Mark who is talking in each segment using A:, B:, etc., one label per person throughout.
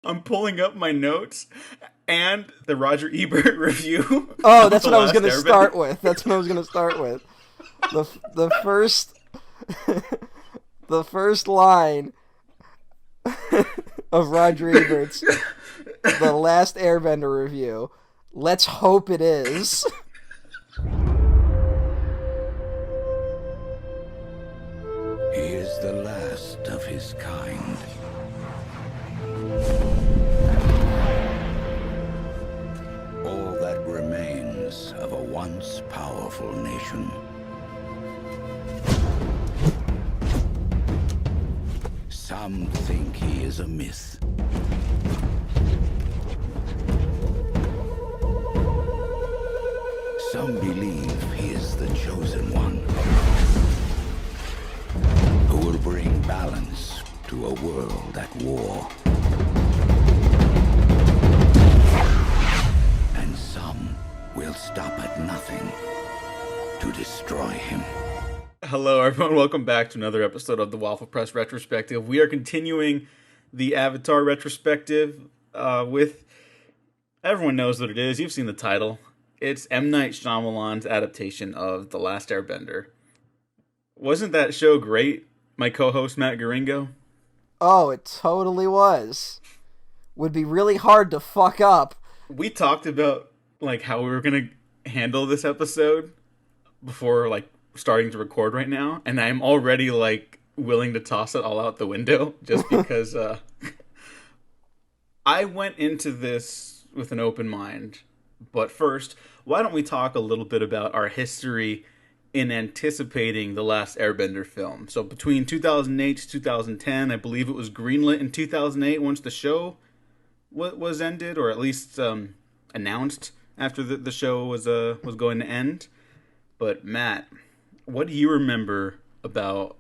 A: I'm pulling up my notes and the Roger Ebert review
B: Oh,
A: of
B: that's
A: The
B: what I was
A: Last
B: gonna
A: Airbender.
B: start with. That's what I was gonna start with. The first the first line of Roger Ebert's The Last Airbender review. Let's hope it is.
C: He is the last of his kind. All that remains of a once powerful nation. Some think he is a myth. Some believe he is the chosen one, who will bring balance to a world at war. And some will stop at nothing to destroy him.
A: Hello, everyone. Welcome back to another episode of the Waffle Press Retrospective. We are continuing the Avatar retrospective with... Everyone knows what it is. You've seen the title. It's M. Night Shyamalan's adaptation of The Last Airbender. Wasn't that show great, my co-host Matt Garingo?
B: Oh, it totally was. Would be really hard to fuck up.
A: We talked about like how we were going to handle this episode before like starting to record right now, and I'm already like willing to toss it all out the window just because I went into this with an open mind. But first, why don't we talk a little bit about our history in anticipating the last Airbender film? So between 2008 to 2010, I believe it was greenlit in 2008 once the show was ended, or at least announced after the show was going to end. But Matt, what do you remember about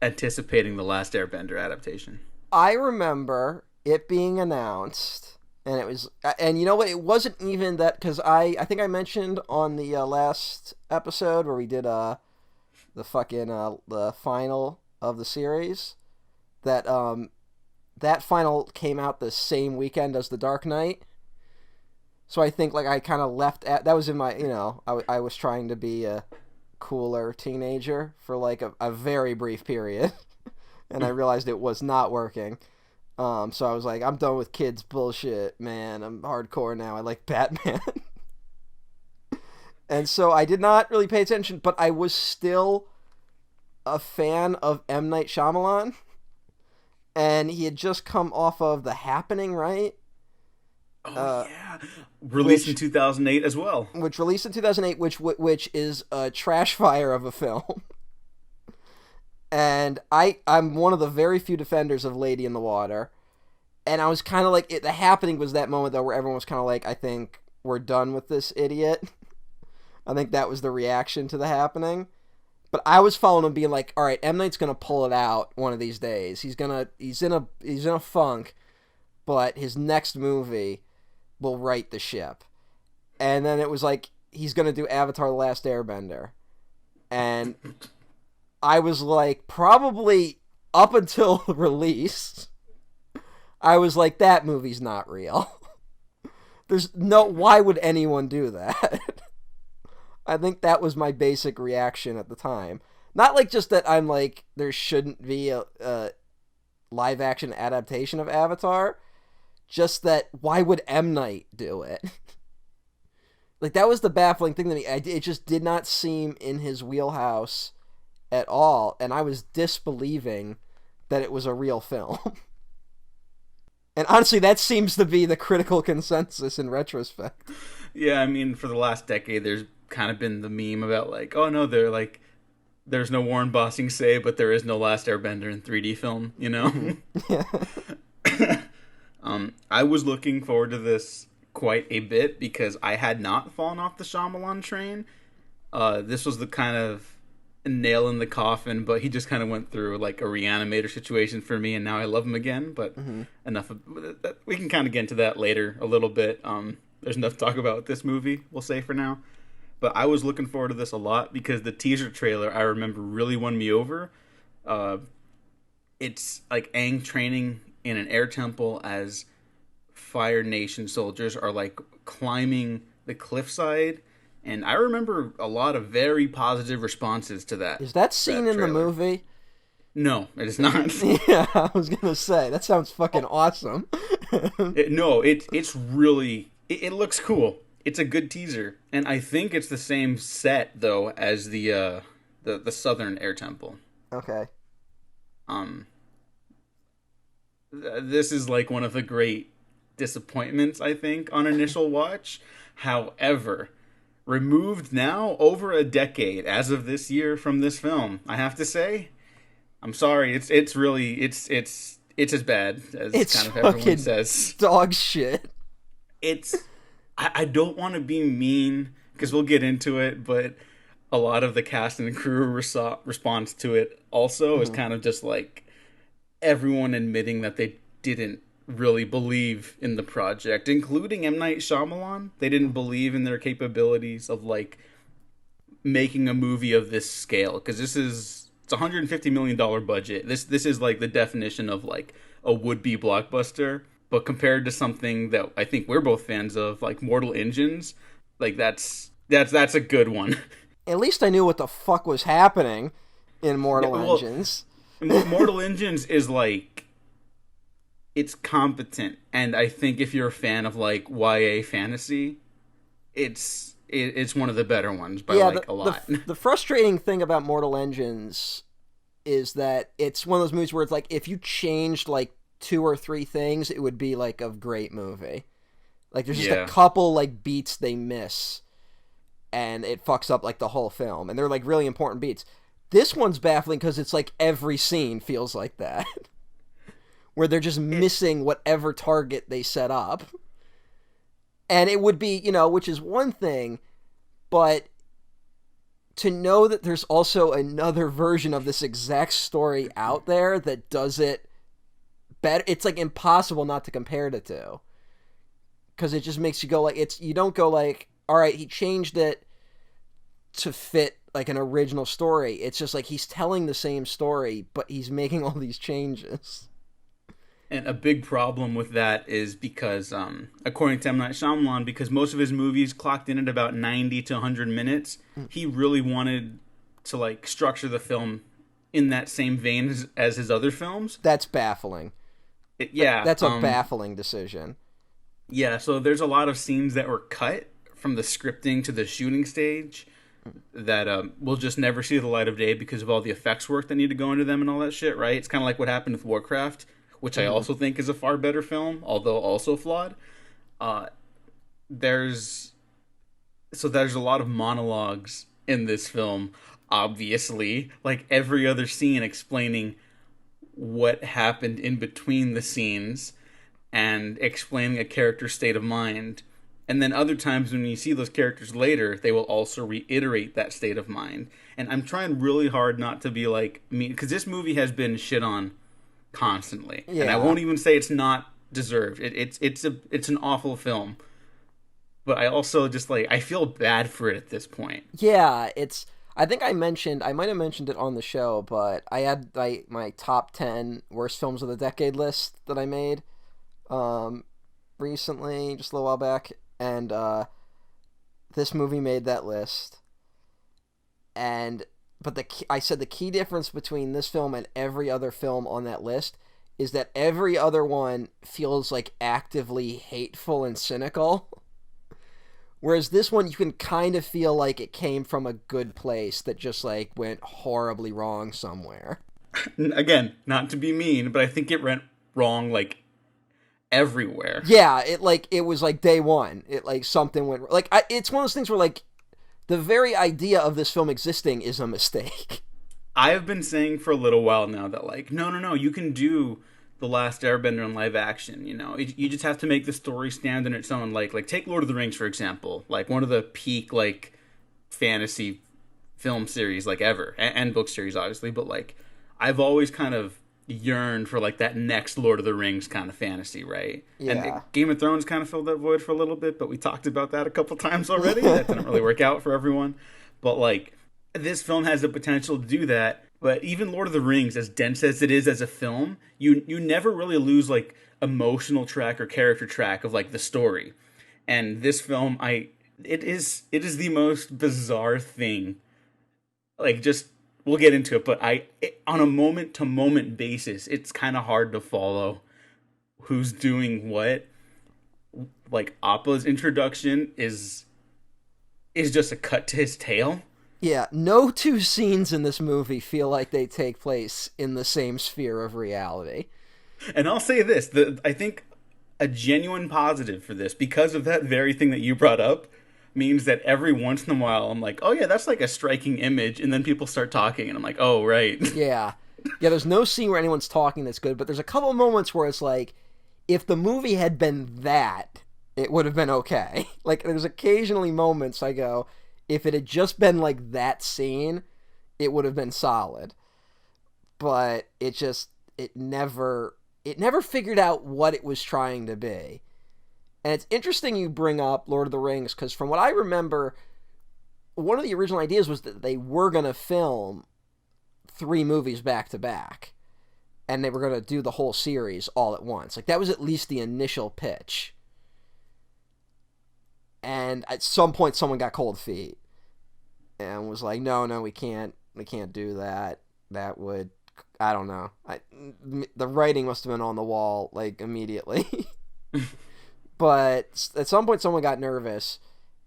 A: anticipating the last Airbender adaptation?
B: I remember it being announced, and it was, and you know what? It wasn't even that, because I think I mentioned on the last episode where we did the the final of the series that that final came out the same weekend as The Dark Knight. So I think like I kind of left at that was in my I was trying to be a cooler teenager for like a very brief period, and I realized it was not working. So I was like, I'm done with kids bullshit, man. I'm hardcore now. I like Batman. And so I did not really pay attention, but I was still a fan of M. Night Shyamalan. And he had just come off of The Happening, right?
A: Oh yeah, released in 2008 as well.
B: Which released in 2008, which is a trash fire of a film. And I'm one of the very few defenders of Lady in the Water. And I was kind of like, The Happening was that moment, though, where everyone was kind of like, I think we're done with this idiot. I think that was the reaction to The Happening. But I was following him being like, all right, M. Night's going to pull it out one of these days. He's in a funk, but his next movie will right the ship. And then it was like, he's going to do Avatar The Last Airbender. And I was like, probably up until release, I was like, that movie's not real. Why would anyone do that? I think that was my basic reaction at the time. Not like just that I'm like, there shouldn't be a live action adaptation of Avatar. Just that, why would M. Night do it? Like, that was the baffling thing to me. It just did not seem in his wheelhouse at all, and I was disbelieving that it was a real film. And honestly, that seems to be the critical consensus in retrospect.
A: Yeah, I mean, for the last decade, there's kind of been the meme about like, oh no, they're like, there's no Warren Bossing say, but there is no Last Airbender in 3D film, you know?
B: Mm-hmm. Yeah.
A: I was looking forward to this quite a bit because I had not fallen off the Shyamalan train. This was the kind of nail in the coffin, but he just kind of went through like a reanimator situation for me, and now I love him again. But enough of that. We can kind of get into that later a little bit. There's enough to talk about this movie, we'll say for now. But I was looking forward to this a lot because the teaser trailer, I remember, really won me over. It's like Aang training in an air temple as Fire Nation soldiers are like climbing the cliffside. And I remember a lot of very positive responses to that.
B: Is that scene in the movie?
A: No, it is not.
B: Yeah, I was gonna say that sounds fucking awesome.
A: It's really it looks cool. It's a good teaser, and I think it's the same set though as the Southern Air Temple.
B: Okay.
A: This is like one of the great disappointments, I think, on initial watch. However, removed now over a decade as of this year from this film, I have to say, I'm sorry, it's really it's as bad as
B: it's
A: kind of everyone says.
B: Dog shit.
A: I don't want to be mean because we'll get into it, but a lot of the cast and crew response to it also is kind of just like everyone admitting that they didn't really believe in the project, including M. Night Shyamalan. They didn't believe in their capabilities of like making a movie of this scale, because it's a $150 million budget. This is like the definition of like a would-be blockbuster, but compared to something that I think we're both fans of, like Mortal Engines, like that's a good one.
B: At least I knew what the fuck was happening in Mortal Engines.
A: Mortal Engines is like, it's competent, and I think if you're a fan of like YA fantasy, it's one of the better ones by a lot.
B: The frustrating thing about Mortal Engines is that it's one of those movies where it's like if you changed like 2 or 3 things, it would be like a great movie. Like there's just a couple like beats they miss, and it fucks up like the whole film, and they're like really important beats. This one's baffling because it's like every scene feels like that. Where they're just missing whatever target they set up. And it would be, which is one thing, but to know that there's also another version of this exact story out there that does it better, it's like impossible not to compare the two. Because it just makes you go like, you don't go like, all right, he changed it to fit like an original story. It's just like he's telling the same story, but he's making all these changes.
A: And a big problem with that is because, according to M. Night Shyamalan, because most of his movies clocked in at about 90 to 100 minutes, he really wanted to like structure the film in that same vein as his other films.
B: That's baffling. That's a baffling decision.
A: Yeah, so there's a lot of scenes that were cut from the scripting to the shooting stage that will just never see the light of day because of all the effects work that need to go into them and all that shit, right? It's kind of like what happened with Warcraft, which I also think is a far better film, although also flawed. There's a lot of monologues in this film, obviously, like every other scene explaining what happened in between the scenes and explaining a character's state of mind. And then other times when you see those characters later, they will also reiterate that state of mind. And I'm trying really hard not to be like mean, because this movie has been shit on constantly, and I won't even say it's not deserved. It's an awful film, but I also just like I feel bad for it at this point.
B: Yeah, I think I might have mentioned it on the show, but I had my top 10 worst films of the decade list that I made recently, just a little while back, and this movie made that list. But I said the key difference between this film and every other film on that list is that every other one feels like actively hateful and cynical. Whereas this one, you can kind of feel like it came from a good place that just like went horribly wrong somewhere.
A: Again, not to be mean, but I think it went wrong like everywhere.
B: Yeah, it was like day one. It like something went like it's one of those things where like the very idea of this film existing is a mistake.
A: I have been saying for a little while now that like no, you can do The Last Airbender in live action. You just have to make the story stand on its own. Like take Lord of the Rings for example, like one of the peak like fantasy film series like ever, and book series obviously. But like I've always kind of yearned for like that next Lord of the Rings kind of fantasy, right?
B: Yeah.
A: And Game of Thrones kind of filled that void for a little bit, but we talked about that a couple times already. That didn't really work out for everyone. But like this film has the potential to do that, But even Lord of the Rings, as dense as it is as a film, you never really lose like emotional track or character track of like the story. And this film, it is the most bizarre thing. Like, just we'll get into it, but on a moment to moment basis, it's kind of hard to follow who's doing what. Like, Appa's introduction is just a cut to his tail.
B: Yeah, no two scenes in this movie feel like they take place in the same sphere of reality.
A: And I'll say this, I think a genuine positive for this, because of that very thing that you brought up, means that every once in a while I'm like, oh yeah, that's like a striking image, and then people start talking, and I'm like, oh, right.
B: Yeah. Yeah, there's no scene where anyone's talking that's good, but there's a couple of moments where it's like, if the movie had been that, it would have been okay. Like, there's occasionally moments I go, if it had just been like that scene, it would have been solid. But it never figured out what it was trying to be. And it's interesting you bring up Lord of the Rings, because from what I remember, one of the original ideas was that they were going to film 3 movies back to back. And they were going to do the whole series all at once. Like, that was at least the initial pitch. And at some point, someone got cold feet and was like, no, we can't do that. That would, I don't know. The writing must have been on the wall, like, immediately. But at some point, someone got nervous,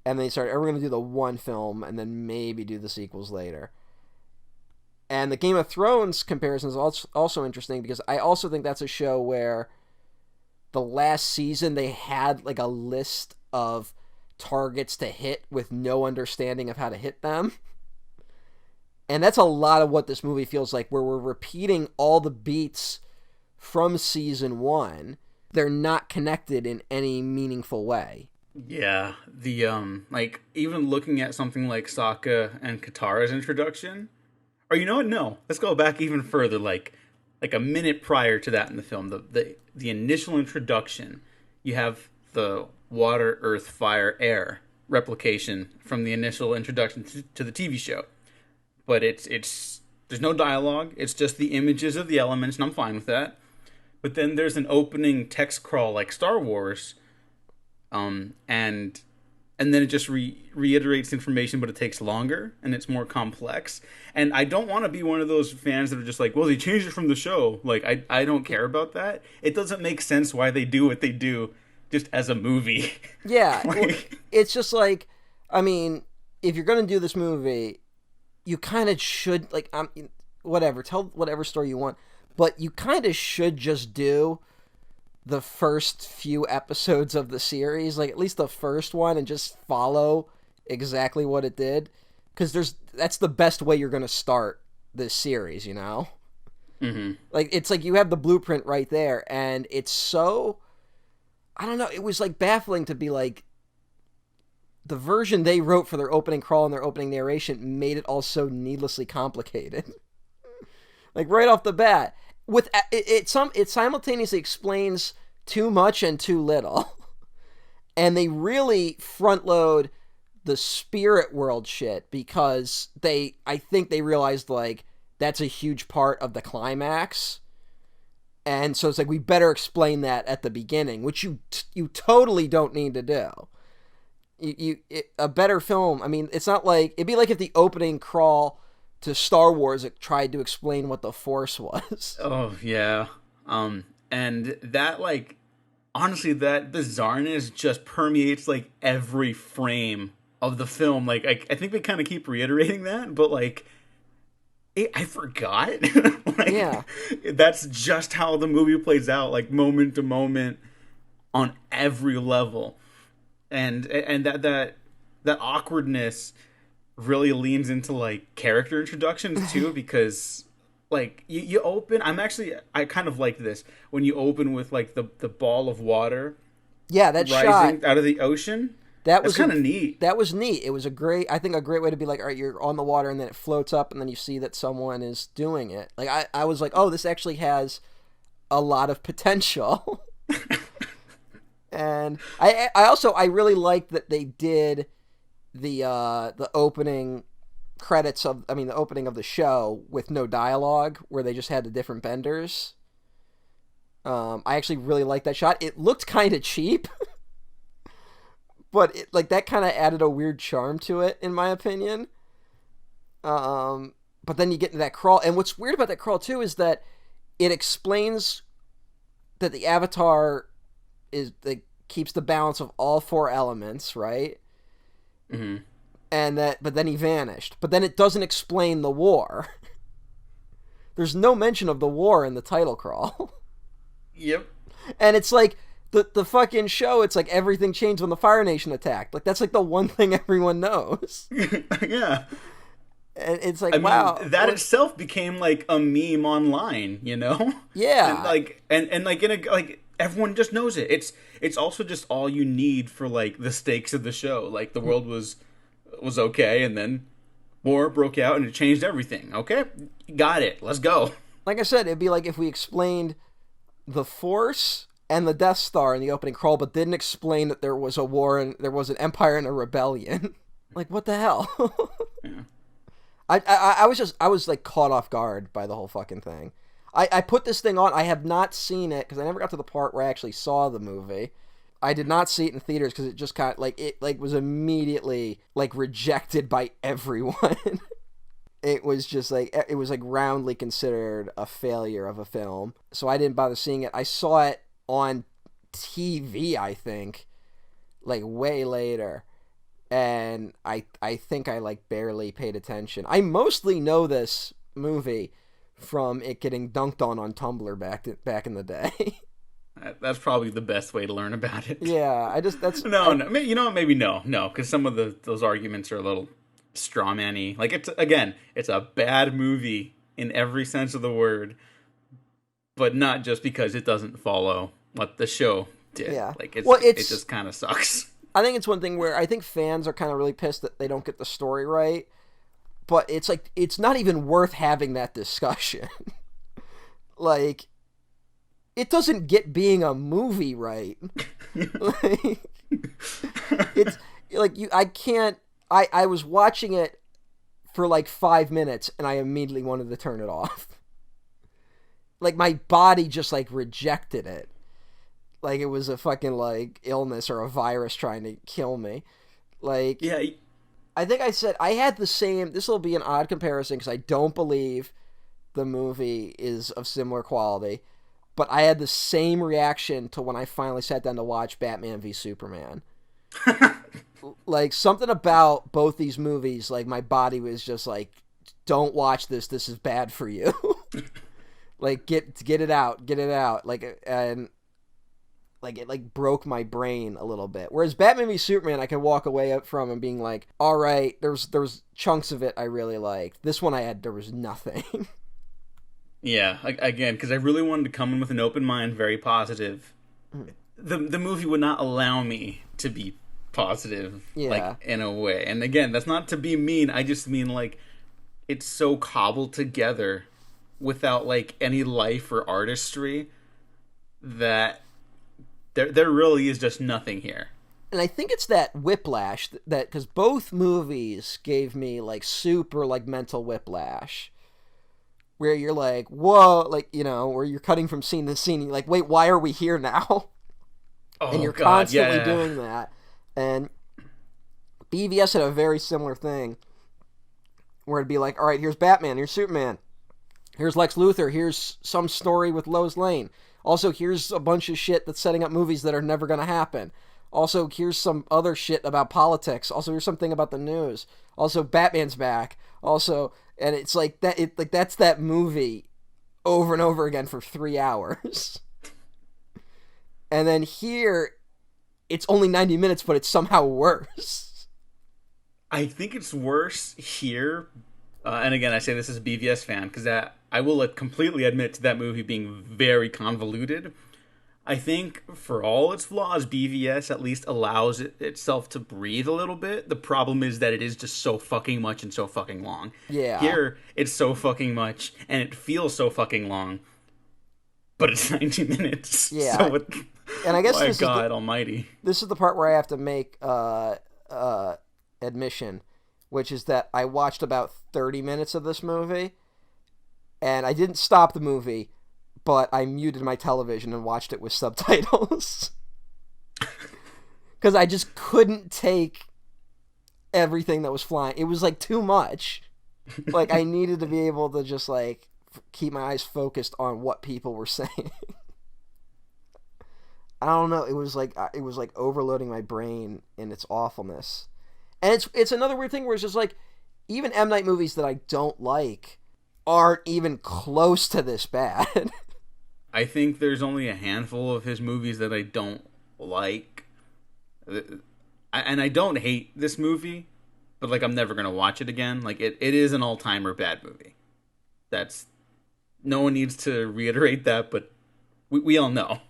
B: and they started, we're going to do the one film, and then maybe do the sequels later. And the Game of Thrones comparison is also interesting, because I also think that's a show where the last season they had, like, a list of targets to hit with no understanding of how to hit them. And that's a lot of what this movie feels like, where we're repeating all the beats from season 1. They're not connected in any meaningful way.
A: Yeah, the like, even looking at something like Sokka and Katara's introduction, or you know what? No, let's go back even further, like a minute prior to that in the film, the initial introduction. You have the water, earth, fire, air replication from the initial introduction to the TV show. But it's there's no dialogue. It's just the images of the elements, and I'm fine with that. But then there's an opening text crawl like Star Wars, and then it just reiterates information, but it takes longer and it's more complex. And I don't want to be one of those fans that are just like, well, they changed it from the show. Like, I don't care about that. It doesn't make sense why they do what they do just as a movie.
B: Yeah, it's just like, I mean, if you're going to do this movie, you kind of should, like, whatever, tell whatever story you want, but you kind of should just do the first few episodes of the series, like at least the first one, and just follow exactly what it did, because that's the best way you're going to start this series, you know?
A: Mm-hmm.
B: Like, it's like you have the blueprint right there, and it's so, I don't know, it was like baffling to be like, the version they wrote for their opening crawl and their opening narration made it all so needlessly complicated. Like, right off the bat, with it simultaneously explains too much and too little. And they really front load the spirit world shit, because I think they realized, like, that's a huge part of the climax. And so it's like, we better explain that at the beginning, which you totally don't need to do. A better film, I mean, it's not like, it'd be like if the opening crawl to Star Wars, it tried to explain what the Force was.
A: Oh, yeah. And that, like, honestly, that bizarreness just permeates, like, every frame of the film. Like, I think they kind of keep reiterating that, but, like, I forgot. Like,
B: yeah.
A: That's just how the movie plays out, like, moment to moment on every level. And that awkwardness really leans into, like, character introductions too, because, like, you open, I kind of like this when you open with, like, the ball of water,
B: that
A: rising
B: shot
A: out of the ocean.
B: That was
A: kind of neat.
B: That was neat. It was a great way to be like, all right, you're on the water, and then it floats up, and then you see that someone is doing it. Like, I was like, oh, this actually has a lot of potential. And I also really liked that they did the opening credits of, I mean, the opening of the show with no dialogue, where they just had the different benders. I actually really liked that shot. It looked kind of cheap, but like that kind of added a weird charm to it, in my opinion. But then you get into that crawl, and what's weird about that crawl too is that it explains that the Avatar keeps the balance of all four elements, right?
A: Mm-hmm.
B: But then he vanished. But then it doesn't explain the war. There's no mention of the war in the title crawl.
A: Yep.
B: And it's like the fucking show, it's like everything changed when the Fire Nation attacked. Like that's like the one thing everyone knows.
A: Yeah.
B: And it's like,
A: I mean,
B: wow.
A: that itself became like a meme online, you know?
B: Yeah.
A: And like everyone just knows it. It's also just all you need for like the stakes of the show. Like the world was okay, and then war broke out and it changed everything. Okay, got it. Let's go.
B: Like I said, it'd be like if we explained the Force and the Death Star in the opening crawl, but didn't explain that there was a war and there was an empire and a rebellion. Like, what the hell?
A: Yeah.
B: I was like caught off guard by the whole fucking thing. I put this thing on. I have not seen it because I never got to the part where I actually saw the movie. I did not see it in theaters because it just kind of like was immediately like rejected by everyone. It was just like roundly considered a failure of a film. So I didn't bother seeing it. I saw it on TV, I think, like way later. And I think I like barely paid attention. I mostly know this movie from it getting dunked on Tumblr back in the day.
A: That's probably the best way to learn about it.
B: Yeah,
A: no. You know what? Maybe no, because some of those arguments are a little strawman-y. Like it's a bad movie in every sense of the word, but not just because it doesn't follow what the show did.
B: Yeah,
A: like it just kind of sucks.
B: I think it's one thing where I think fans are kind of really pissed that they don't get the story right, but it's like it's not even worth having that discussion. Like, it doesn't get being a movie right. Like, it's like I was watching it for like 5 minutes and I immediately wanted to turn it off. Like my body just like rejected it. Like it was a fucking like illness or a virus trying to kill me. Like,
A: yeah.
B: I think I said I had the same. This will be an odd comparison because I don't believe the movie is of similar quality, but I had the same reaction to when I finally sat down to watch Batman v Superman. Like something about both these movies, like my body was just like, "Don't watch this. This is bad for you." Like get it out. Like and. Like, it, like, broke my brain a little bit. Whereas Batman v Superman, I could walk away from and being like, all right, there was chunks of it I really liked. This one there was nothing.
A: Yeah, again, because I really wanted to come in with an open mind, very positive. The movie would not allow me to be positive, like, in a way. And again, that's not to be mean. I just mean, like, it's so cobbled together without, like, any life or artistry that... There really is just nothing here.
B: And I think it's that whiplash that because both movies gave me like super like mental whiplash, where you're like, whoa, like, you know, where you're cutting from scene to scene, and you're like, wait, why are we here now?
A: Oh,
B: and you're
A: God,
B: constantly doing that. And BVS had a very similar thing, where it'd be like, all right, here's Batman, here's Superman, here's Lex Luthor, here's some story with Lois Lane. Also, here's a bunch of shit that's setting up movies that are never going to happen. Also, here's some other shit about politics. Also, here's something about the news. Also, Batman's back. Also, and it's like that. Like that's that movie over and over again for 3 hours. And then here, it's only 90 minutes, but it's somehow worse.
A: I think it's worse here. And again, I say this as a BVS fan because I will completely admit to that movie being very convoluted. I think for all its flaws, BVS at least allows itself to breathe a little bit. The problem is that it is just so fucking much and so fucking long.
B: Yeah.
A: Here, it's so fucking much and it feels so fucking long, but it's 90 minutes.
B: Yeah.
A: So
B: and I guess
A: my God almighty.
B: This is the part where I have to make admission. which is that I watched about 30 minutes of this movie, and I didn't stop the movie, but I muted my television and watched it with subtitles. Because I just couldn't take everything that was flying. It was, like, too much. Like, I needed to be able to just, like, keep my eyes focused on what people were saying. I don't know. It was like overloading my brain in its awfulness. And it's another weird thing where it's just like, even M. Night movies that I don't like aren't even close to this bad.
A: I think there's only a handful of his movies that I don't like. And I don't hate this movie, but, like, I'm never going to watch it again. Like, it is an all-timer bad movie. That's... No one needs to reiterate that, but we all know.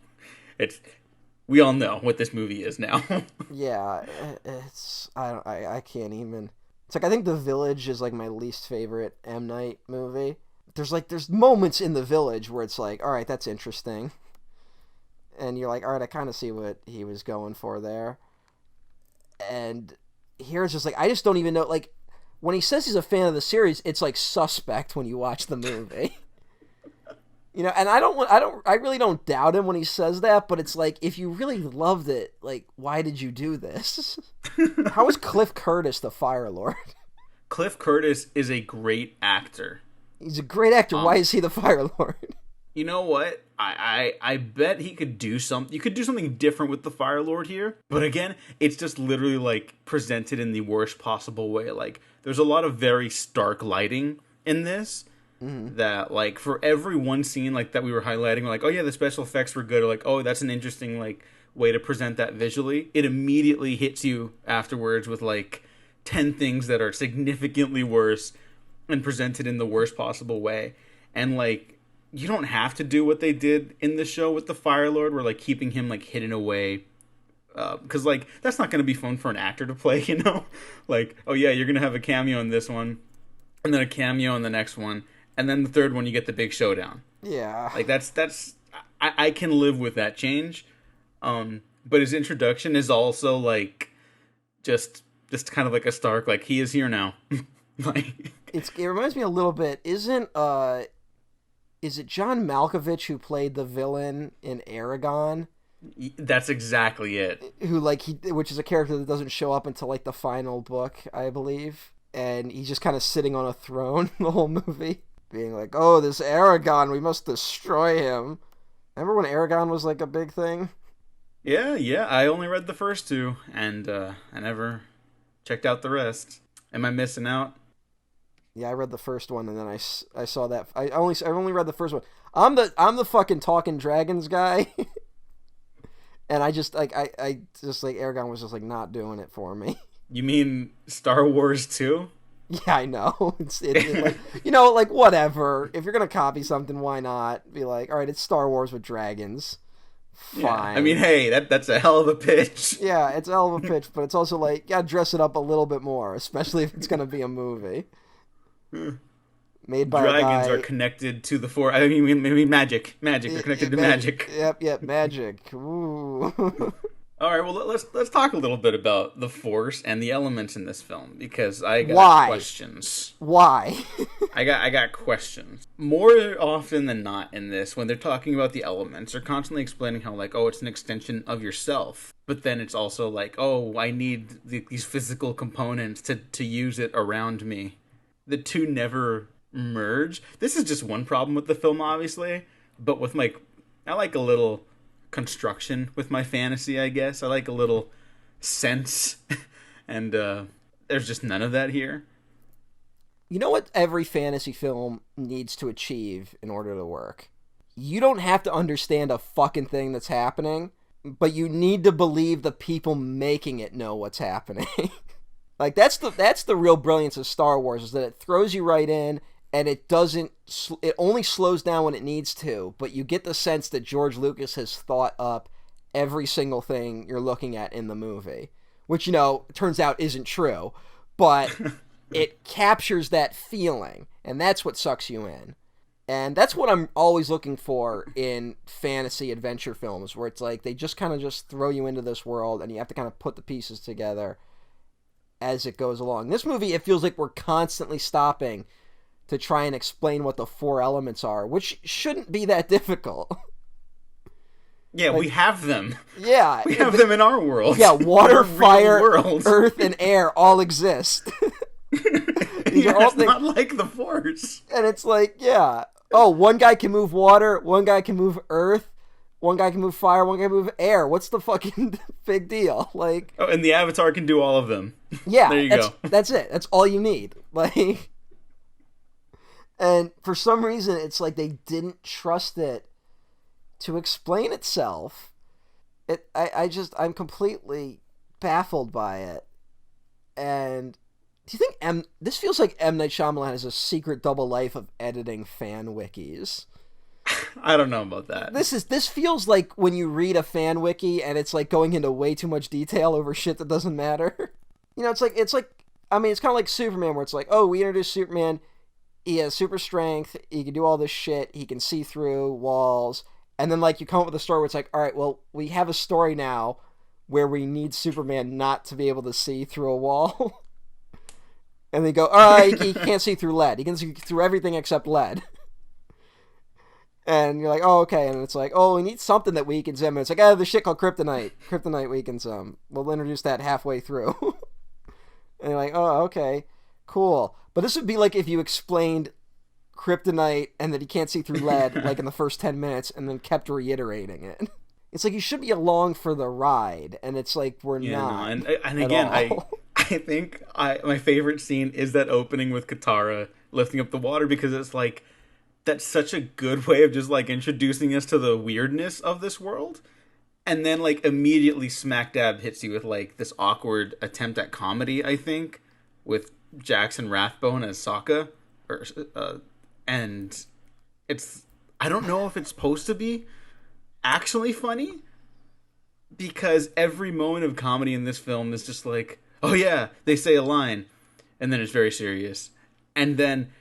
A: We all know what this movie is now.
B: Yeah, it's... I can't even... It's like, I think The Village is, like, my least favorite M. Night movie. There's moments in The Village where it's like, all right, that's interesting. And you're like, all right, I kind of see what he was going for there. And here it's just like, I just don't even know, like, when he says he's a fan of the series, it's like suspect when you watch the movie. You know, and I really don't doubt him when he says that, but it's like, if you really loved it, like, why did you do this? How is Cliff Curtis the Fire Lord?
A: Cliff Curtis is a great actor.
B: He's a great actor. Why is he the Fire Lord?
A: You know what? I bet he could do something. You could do something different with the Fire Lord here. But again, it's just literally, like, presented in the worst possible way. Like, there's a lot of very stark lighting in this. Mm-hmm. That, like, for every one scene, like, that we were highlighting, we're like, oh yeah, the special effects were good. Or like, oh, that's an interesting, like, way to present that visually. It immediately hits you afterwards with, like, 10 things that are significantly worse and presented in the worst possible way. And, like, you don't have to do what they did in the show with the Fire Lord, where, like, keeping him, like, hidden away. Because, like, that's not going to be fun for an actor to play, you know? Like, oh yeah, you're going to have a cameo in this one, and then a cameo in the next one, and then the third one you get the big showdown.
B: Yeah.
A: Like, that's I can live with that change. But his introduction is also, like, just kind of like a Stark, like, he is here now. Like,
B: it reminds me a little bit, is it John Malkovich who played the villain in Aragon?
A: That's exactly it.
B: Who, like, which is a character that doesn't show up until, like, the final book, I believe. And he's just kind of sitting on a throne the whole movie, being like, oh, this Aragon, we must destroy him. Remember when Aragon was, like, a big thing?
A: Yeah, I only read the first two, and I never checked out the rest. Am I missing out?
B: Yeah, I read the first one, and then I saw that. I only read the first one. I'm the fucking talking dragons guy. And I just, like, I just, like, Aragon was just, like, not doing it for me.
A: You mean Star Wars 2?
B: Yeah, I know. It's like, you know, like, whatever. If you're gonna copy something, why not be like, all right, it's Star Wars with dragons. Fine.
A: Yeah, I mean, hey, that's a hell of a pitch.
B: Yeah, it's a hell of a pitch, but it's also like, you gotta dress it up a little bit more, especially if it's gonna be a movie. Made by
A: dragons are connected to the Force. I mean, maybe magic. They're connected to magic.
B: Yep, magic. Ooh.
A: All right, well, let's talk a little bit about the Force and the elements in this film, because I got questions.
B: Why?
A: I got questions. More often than not in this, when they're talking about the elements, they're constantly explaining how, like, oh, it's an extension of yourself. But then it's also like, oh, I need these physical components to use it around me. The two never merge. This is just one problem with the film, obviously. But with, like, I like a little construction with my fantasy, I guess. I like a little sense. And there's just none of that here.
B: You know what every fantasy film needs to achieve in order to work? You don't have to understand a fucking thing that's happening, but you need to believe the people making it know what's happening. Like, that's the real brilliance of Star Wars, is that it throws you right in, and it only slows down when it needs to, but you get the sense that George Lucas has thought up every single thing you're looking at in the movie, which, you know, turns out isn't true, but it captures that feeling, and that's what sucks you in. And that's what I'm always looking for in fantasy adventure films, where it's like they just kind of just throw you into this world, and you have to kind of put the pieces together. as it goes along. This movie, it feels like we're constantly stopping to try and explain what the four elements are, which shouldn't be that difficult.
A: Yeah, we have them.
B: Yeah.
A: We have them in our world.
B: Yeah, water, fire,
A: world.
B: earth, and air all exist. These are all
A: it's not like the Force.
B: And it's like, yeah. Oh, one guy can move water, one guy can move earth, one guy can move fire, one guy can move air. What's the fucking big deal? Like,
A: oh, and the Avatar can do all of them.
B: Yeah,
A: there you go.
B: That's it. That's all you need. Like, and for some reason, it's like they didn't trust it to explain itself. I'm completely baffled by it. And do you think this feels like M. Night Shyamalan has a secret double life of editing fan wikis?
A: I don't know about that.
B: This feels like when you read a fan wiki and it's like going into way too much detail over shit that doesn't matter. You know, it's like I mean, it's kind of like Superman, where it's like, oh, we introduced Superman, he has super strength, he can do all this shit, he can see through walls, and then like you come up with a story where it's like, all right, well, we have a story now where we need Superman not to be able to see through a wall. And they go, all right, he can't see through lead. He can see through everything except lead. And you're like, oh, okay. And it's like, oh, we need something that weakens him. And it's like, oh, there's shit called kryptonite. Kryptonite weakens him. We'll introduce that halfway through. And you're like, oh, okay, cool. But this would be like if you explained kryptonite and that he can't see through lead like in the first 10 minutes and then kept reiterating it. It's like you should be along for the ride. And it's like, we're not.
A: No, and again, I think my favorite scene is that opening with Katara lifting up the water, because it's like, that's such a good way of just like introducing us to the weirdness of this world, and then like immediately smack dab hits you with like this awkward attempt at comedy, I think, with Jackson Rathbone as Sokka, and it's, I don't know if it's supposed to be actually funny, because every moment of comedy in this film is just like, oh yeah, they say a line, and then it's very serious, and then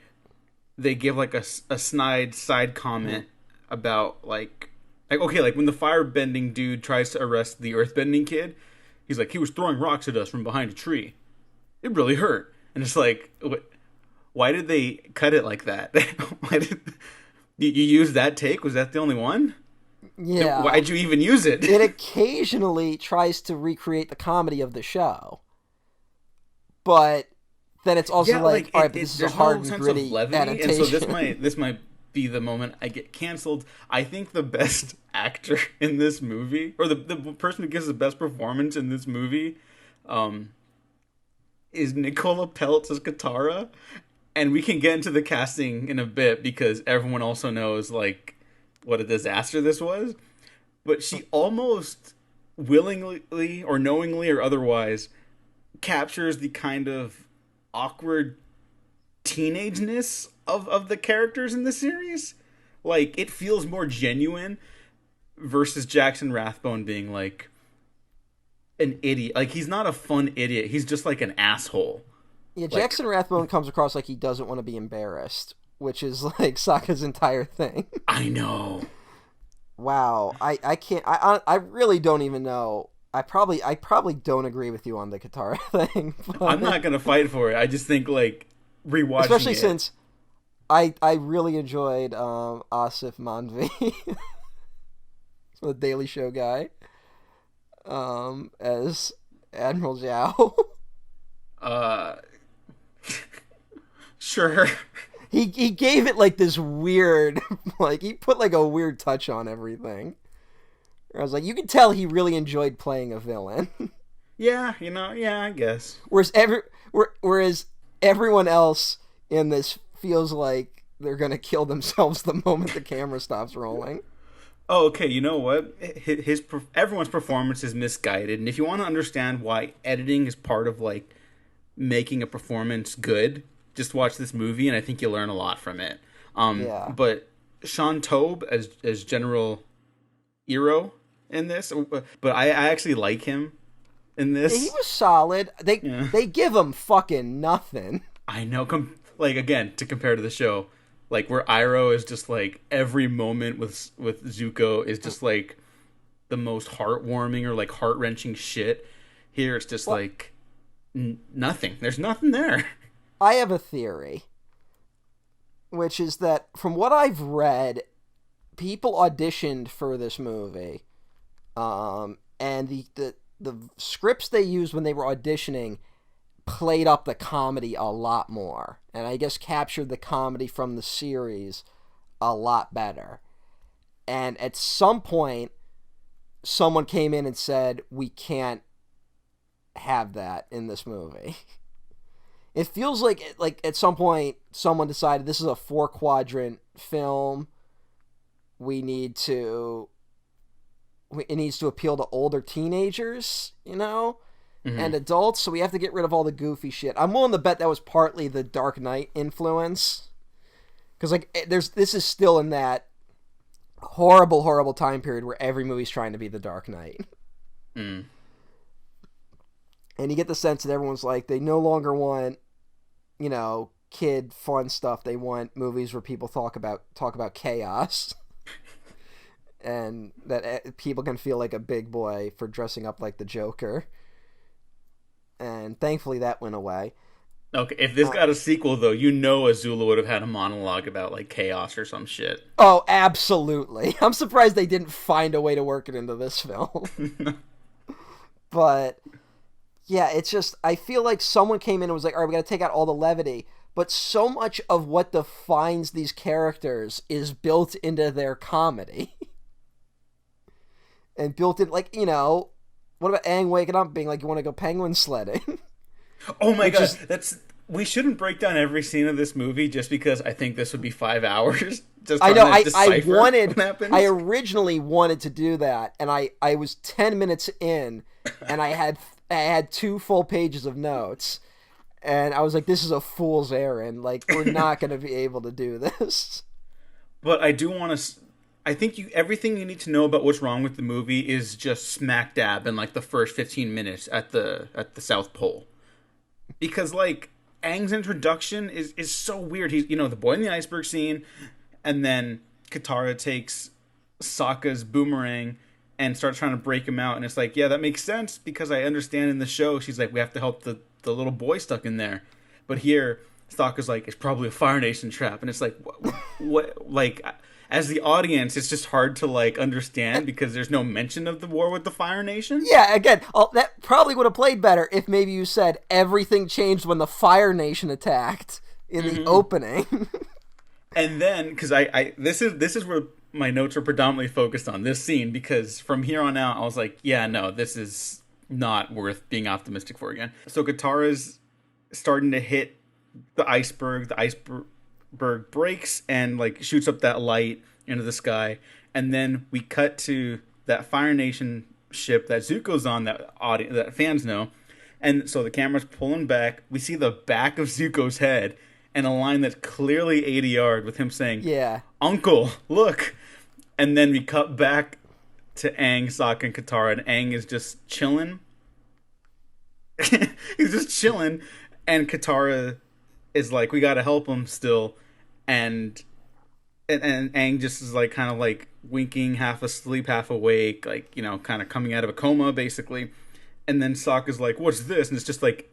A: they give like a snide side comment about like okay, like when the firebending dude tries to arrest the earthbending kid, he's like, he was throwing rocks at us from behind a tree. It really hurt. And it's like, why did they cut it like that? Why did you use that take? Was that the only one?
B: Yeah.
A: Why'd you even use it?
B: It occasionally tries to recreate the comedy of the show, but then it's also all right, but this is a hard and gritty adaptation.
A: And so this might be the moment I get canceled. I think the best actor in this movie, or the person who gives the best performance in this movie, is Nikola Peltz as Katara. And we can get into the casting in a bit, because everyone also knows like what a disaster this was. But she almost willingly or knowingly or otherwise captures the kind of awkward teenageness of the characters in the series. Like, it feels more genuine versus Jackson Rathbone being like an idiot. Like, he's not a fun idiot, he's just like an asshole.
B: Yeah, Jackson Rathbone comes across like he doesn't want to be embarrassed, which is like Sokka's entire thing.
A: I know.
B: Wow. I can't, I really don't even know. I probably don't agree with you on the Katara thing. But
A: I'm not gonna fight for it. I just think like rewatching,
B: especially since I really enjoyed Asif Manvi, the Daily Show guy, as Admiral Zhao.
A: Sure.
B: He gave it like this weird, like he put like a weird touch on everything. I was like, you could tell he really enjoyed playing a villain.
A: Yeah, I guess.
B: Whereas everyone else in this feels like they're gonna kill themselves the moment the camera stops rolling.
A: Oh, okay. You know what? Everyone's performance is misguided, and if you want to understand why editing is part of like making a performance good, just watch this movie, and I think you'll learn a lot from it.
B: Yeah.
A: But Sean Tobe as General Eero in this, but I actually like him in this.
B: Yeah, he was solid. They give him fucking nothing.
A: I know. Like, again, to compare to the show, like where Iroh is just like every moment with Zuko is just like the most heartwarming or like heart-wrenching shit. Here it's just like Nothing. There's nothing there.
B: I have a theory, which is that from what I've read, people auditioned for this movie, and the scripts they used when they were auditioning played up the comedy a lot more, and I guess captured the comedy from the series a lot better. And at some point, someone came in and said, we can't have that in this movie. It feels like at some point someone decided this is a 4-quadrant film. It needs to appeal to older teenagers, and adults, so we have to get rid of all the goofy shit. I'm willing to bet that was partly the Dark Knight influence, because this is still in that horrible time period where every movie's trying to be the Dark Knight. And you get the sense that everyone's like, they no longer want, kid fun stuff. They want movies where people talk about chaos. And that people can feel like a big boy for dressing up like the Joker. And thankfully that went away.
A: Okay, if this got a sequel, though, Azula would have had a monologue about, like, chaos or some shit.
B: Oh, absolutely. I'm surprised they didn't find a way to work it into this film. But, yeah, it's just, I feel like someone came in and was like, all right, we got to take out all the levity. But so much of what defines these characters is built into their comedy. And built in, like, what about Aang waking up being like, you want to go penguin sledding?
A: Oh my god, we shouldn't break down every scene of this movie just because I think this would be 5 hours. Just
B: I know, I originally wanted to do that, and I was 10 minutes in, and I had 2 full pages of notes, and I was like, this is a fool's errand. Like, we're not going to be able to do this.
A: But I do want to... I think everything you need to know about what's wrong with the movie is just smack dab in, like, the first 15 minutes at the South Pole. Because, like, Aang's introduction is so weird. He's, the boy in the iceberg scene, and then Katara takes Sokka's boomerang and starts trying to break him out. And it's like, yeah, that makes sense because I understand in the show, she's like, we have to help the little boy stuck in there. But here, Sokka's like, it's probably a Fire Nation trap. And it's like, what like... As the audience, it's just hard to, like, understand because there's no mention of the war with the Fire Nation.
B: Yeah, again, that probably would have played better if maybe you said everything changed when the Fire Nation attacked in the opening.
A: And then, because this is where my notes are predominantly focused on this scene, because from here on out, I was like, yeah, no, this is not worth being optimistic for again. So Katara's starting to hit the iceberg. The iceberg breaks and, like, shoots up that light into the sky, and then we cut to that Fire Nation ship that Zuko's on, that fans know, and so the camera's pulling back. We see the back of Zuko's head and a line that's clearly ADR'd with him saying, "Yeah, Uncle, look," and then we cut back to Aang, Sokka, and Katara, and Aang is just chilling. He's just chilling, and Katara is like, we gotta help him still, and Aang just is like kind of like winking, half asleep, half awake, like, kind of coming out of a coma basically. And then Sokka's like, what's this? And it's just like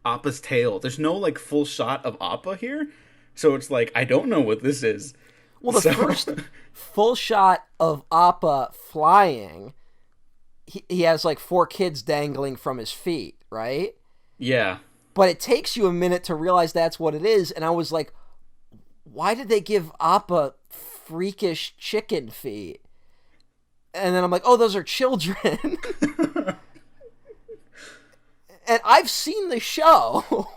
A: Appa's tail. There's no, like, full shot of Appa here, so it's like, I don't know what this is.
B: Well, the first full shot of Appa flying, he has like 4 kids dangling from his feet, right?
A: Yeah.
B: But it takes you a minute to realize that's what it is, and I was like, why did they give Appa freakish chicken feet? And then I'm like, oh, those are children. And I've seen the show.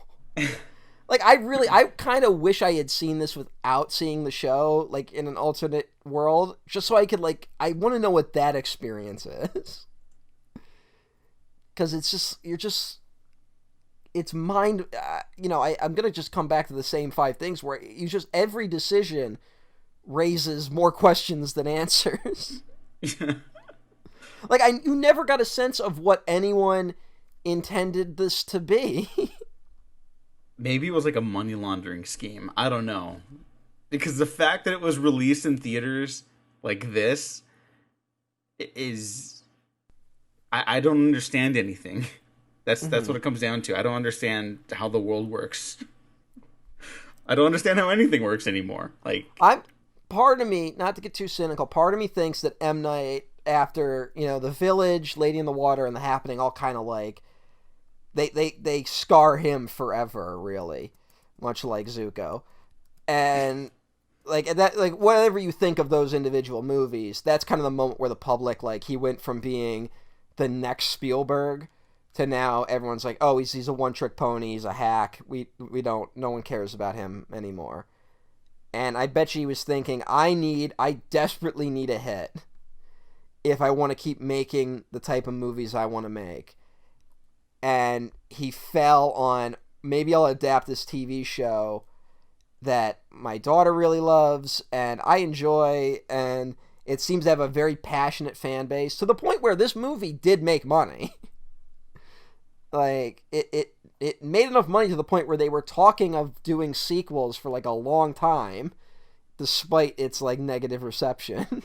B: Like, I kind of wish I had seen this without seeing the show, like, in an alternate world, just so I could, like, I want to know what that experience is. Because it's mind, I'm going to just come back to the same 5 things where every decision raises more questions than answers. Like, you never got a sense of what anyone intended this to be.
A: Maybe it was like a money laundering scheme. I don't know. Because the fact that it was released in theaters like this is... I don't understand anything. That's what it comes down to. I don't understand how the world works. I don't understand how anything works anymore. Like,
B: part of me, not to get too cynical, part of me thinks that M. Night, after, The Village, Lady in the Water, and The Happening all kind of like, they scar him forever, really, much like Zuko. And whatever you think of those individual movies, that's kind of the moment where the public, he went from being the next Spielberg to now everyone's like, oh, he's a one-trick pony, he's a hack, no one cares about him anymore. And I bet you he was thinking, I desperately need a hit if I want to keep making the type of movies I want to make. And he fell on, maybe I'll adapt this TV show that my daughter really loves and I enjoy, and it seems to have a very passionate fan base, to the point where this movie did make money. It made enough money to the point where they were talking of doing sequels for a long time, despite its negative reception.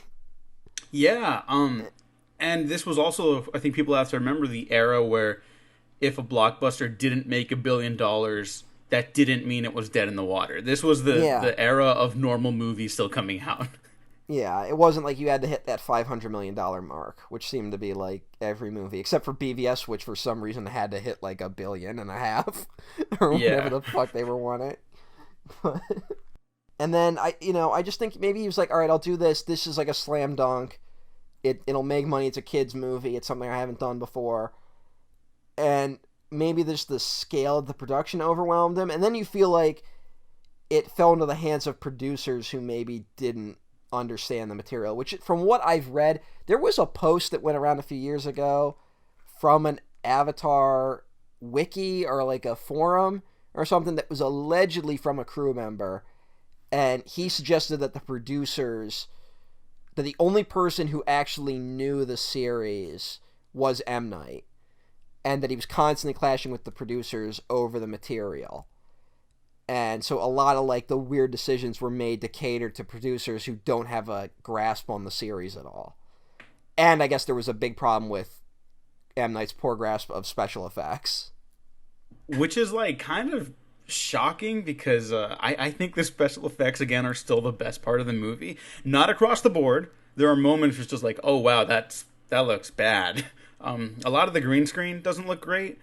A: Yeah, and this was also, I think people have to remember, the era where if a blockbuster didn't make $1 billion, that didn't mean it was dead in the water. This was the era of normal movies still coming out.
B: Yeah, it wasn't like you had to hit that $500 million mark, which seemed to be every movie, except for BVS, which for some reason had to hit $1.5 billion, or whatever the fuck they were wanting. And then I just think maybe he was like, all right, I'll do this. This is a slam dunk. It'll make money. It's a kid's movie. It's something I haven't done before. And maybe just the scale of the production overwhelmed him. And then you feel like it fell into the hands of producers who maybe didn't understand the material, which, from what I've read, there was a post that went around a few years ago from an Avatar wiki or a forum or something that was allegedly from a crew member, and he suggested that the only person who actually knew the series was M. Night, and that he was constantly clashing with the producers over the material. And so a lot of the weird decisions were made to cater to producers who don't have a grasp on the series at all. And I guess there was a big problem with M. Night's poor grasp of special effects.
A: Which is kind of shocking, because I think the special effects, again, are still the best part of the movie. Not across the board. There are moments where it's just oh wow, that looks bad. A lot of the green screen doesn't look great.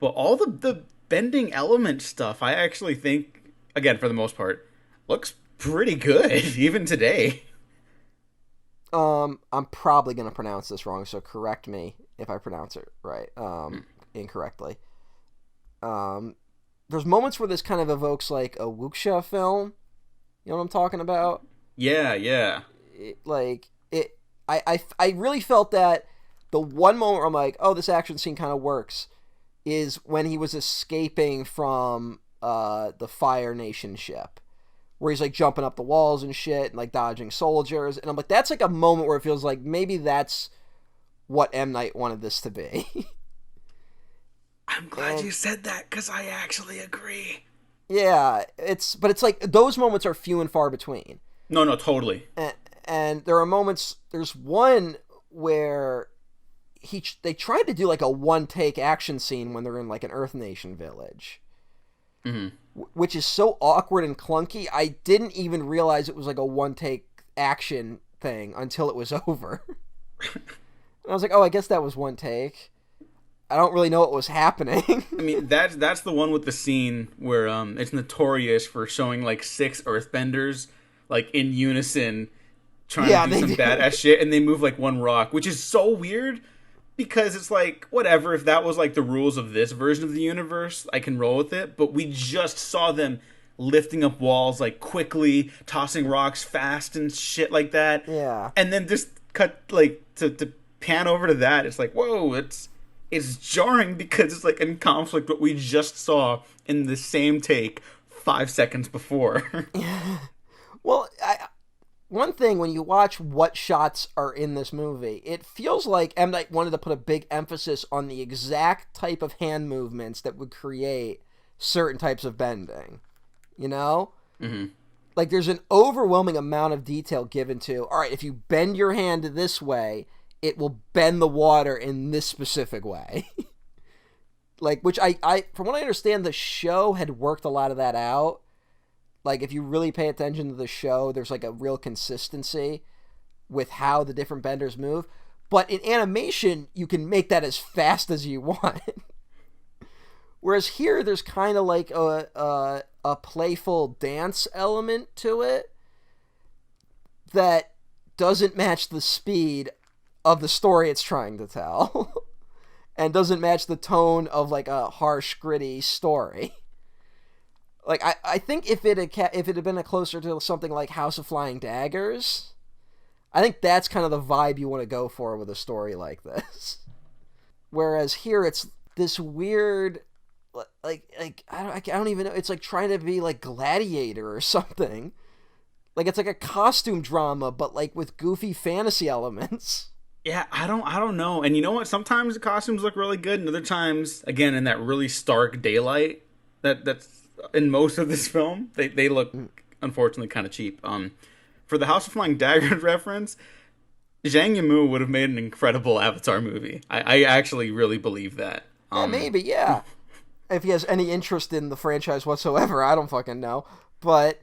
A: But all the bending element stuff, I actually think, again, for the most part, looks pretty good, even today.
B: I'm probably going to pronounce this wrong, so correct me if I pronounce it right, incorrectly. There's moments where this kind of evokes a wuxia film. You know what I'm talking about?
A: Yeah.
B: I really felt that the one moment where I'm like, oh, this action scene kind of works, is when he was escaping from the Fire Nation ship, where he's jumping up the walls and shit and dodging soldiers, and I'm like, that's a moment where it feels like maybe that's what M. Night wanted this to be.
A: I'm glad you said that, because I actually agree.
B: Yeah, it's those moments are few and far between.
A: No, totally.
B: And there are moments. There's one where they tried to do a one-take action scene when they're in an Earth Nation village, which is so awkward and clunky. I didn't even realize it was a one-take action thing until it was over. And I was like, oh, I guess that was one take. I don't really know what was happening.
A: I mean, that's the one with the scene where it's notorious for showing 6 Earthbenders in unison trying to do some badass shit, and they move one rock, which is so weird. Because it's whatever, if that was the rules of this version of the universe, I can roll with it. But we just saw them lifting up walls quickly, tossing rocks fast and shit like that.
B: Yeah.
A: And then just cut to pan over to that. It's whoa, it's jarring, because it's in conflict what we just saw in the same take 5 seconds before.
B: Well, one thing, when you watch what shots are in this movie, it feels like M. Night wanted to put a big emphasis on the exact type of hand movements that would create certain types of bending. You know?
A: Mm-hmm.
B: There's an overwhelming amount of detail given to, all right, if you bend your hand this way, it will bend the water in this specific way. Like, which I from what I understand, the show had worked a lot of that out. Like, if you really pay attention to the show, there's like a real consistency with how the different benders move. But in animation, you can make that as fast as you want. Whereas here, there's kind of like a playful dance element to it that doesn't match the speed of the story it's trying to tell. And doesn't match the tone of like a harsh, gritty story. Like, I think if it had been closer to something like House of Flying Daggers, I think that's kind of the vibe you want to go for with a story like this. Whereas here, it's this weird, like I don't even know. It's like trying to be like Gladiator or something. Like, it's like a costume drama, but like with goofy fantasy elements.
A: Yeah, I don't know. And you know what? Sometimes the costumes look really good, and other times, again, in that really stark daylight that's in most of this film, they look unfortunately kind of cheap. For the House of Flying Daggers reference, Zhang Yimou would have made an incredible Avatar movie. I actually really believe that.
B: Yeah, maybe, yeah. If he has any interest in the franchise whatsoever, I don't fucking know. But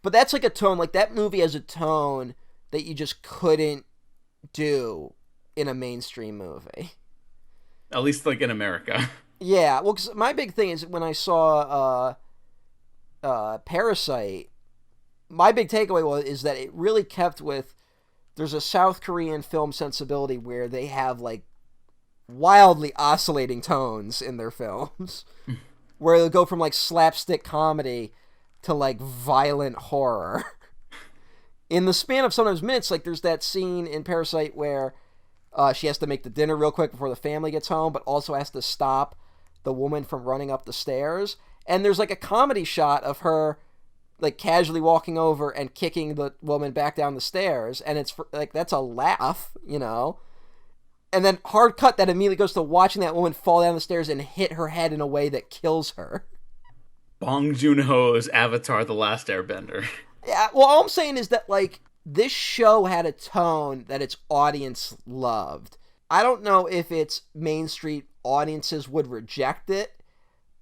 B: that's like a tone, like that movie has a tone that you just couldn't do in a mainstream movie.
A: At least like in America.
B: Yeah, well, 'cause my big thing is when I saw Parasite, my big takeaway is that it really kept with, there's a South Korean film sensibility where they have like wildly oscillating tones in their films, where they'll go from like slapstick comedy to like violent horror. In the span of sometimes minutes, like there's that scene in Parasite where she has to make the dinner real quick before the family gets home, but also has to stop the woman from running up the stairs. And there's like a comedy shot of her like casually walking over and kicking the woman back down the stairs. And it's like, that's a laugh, you know? And then hard cut that immediately goes to watching that woman fall down the stairs and hit her head in a way that kills her.
A: Bong Joon-ho's Avatar: The Last Airbender.
B: Yeah, well, all I'm saying is that, like, this show had a tone that its audience loved. I don't know if its Main Street audiences would reject it,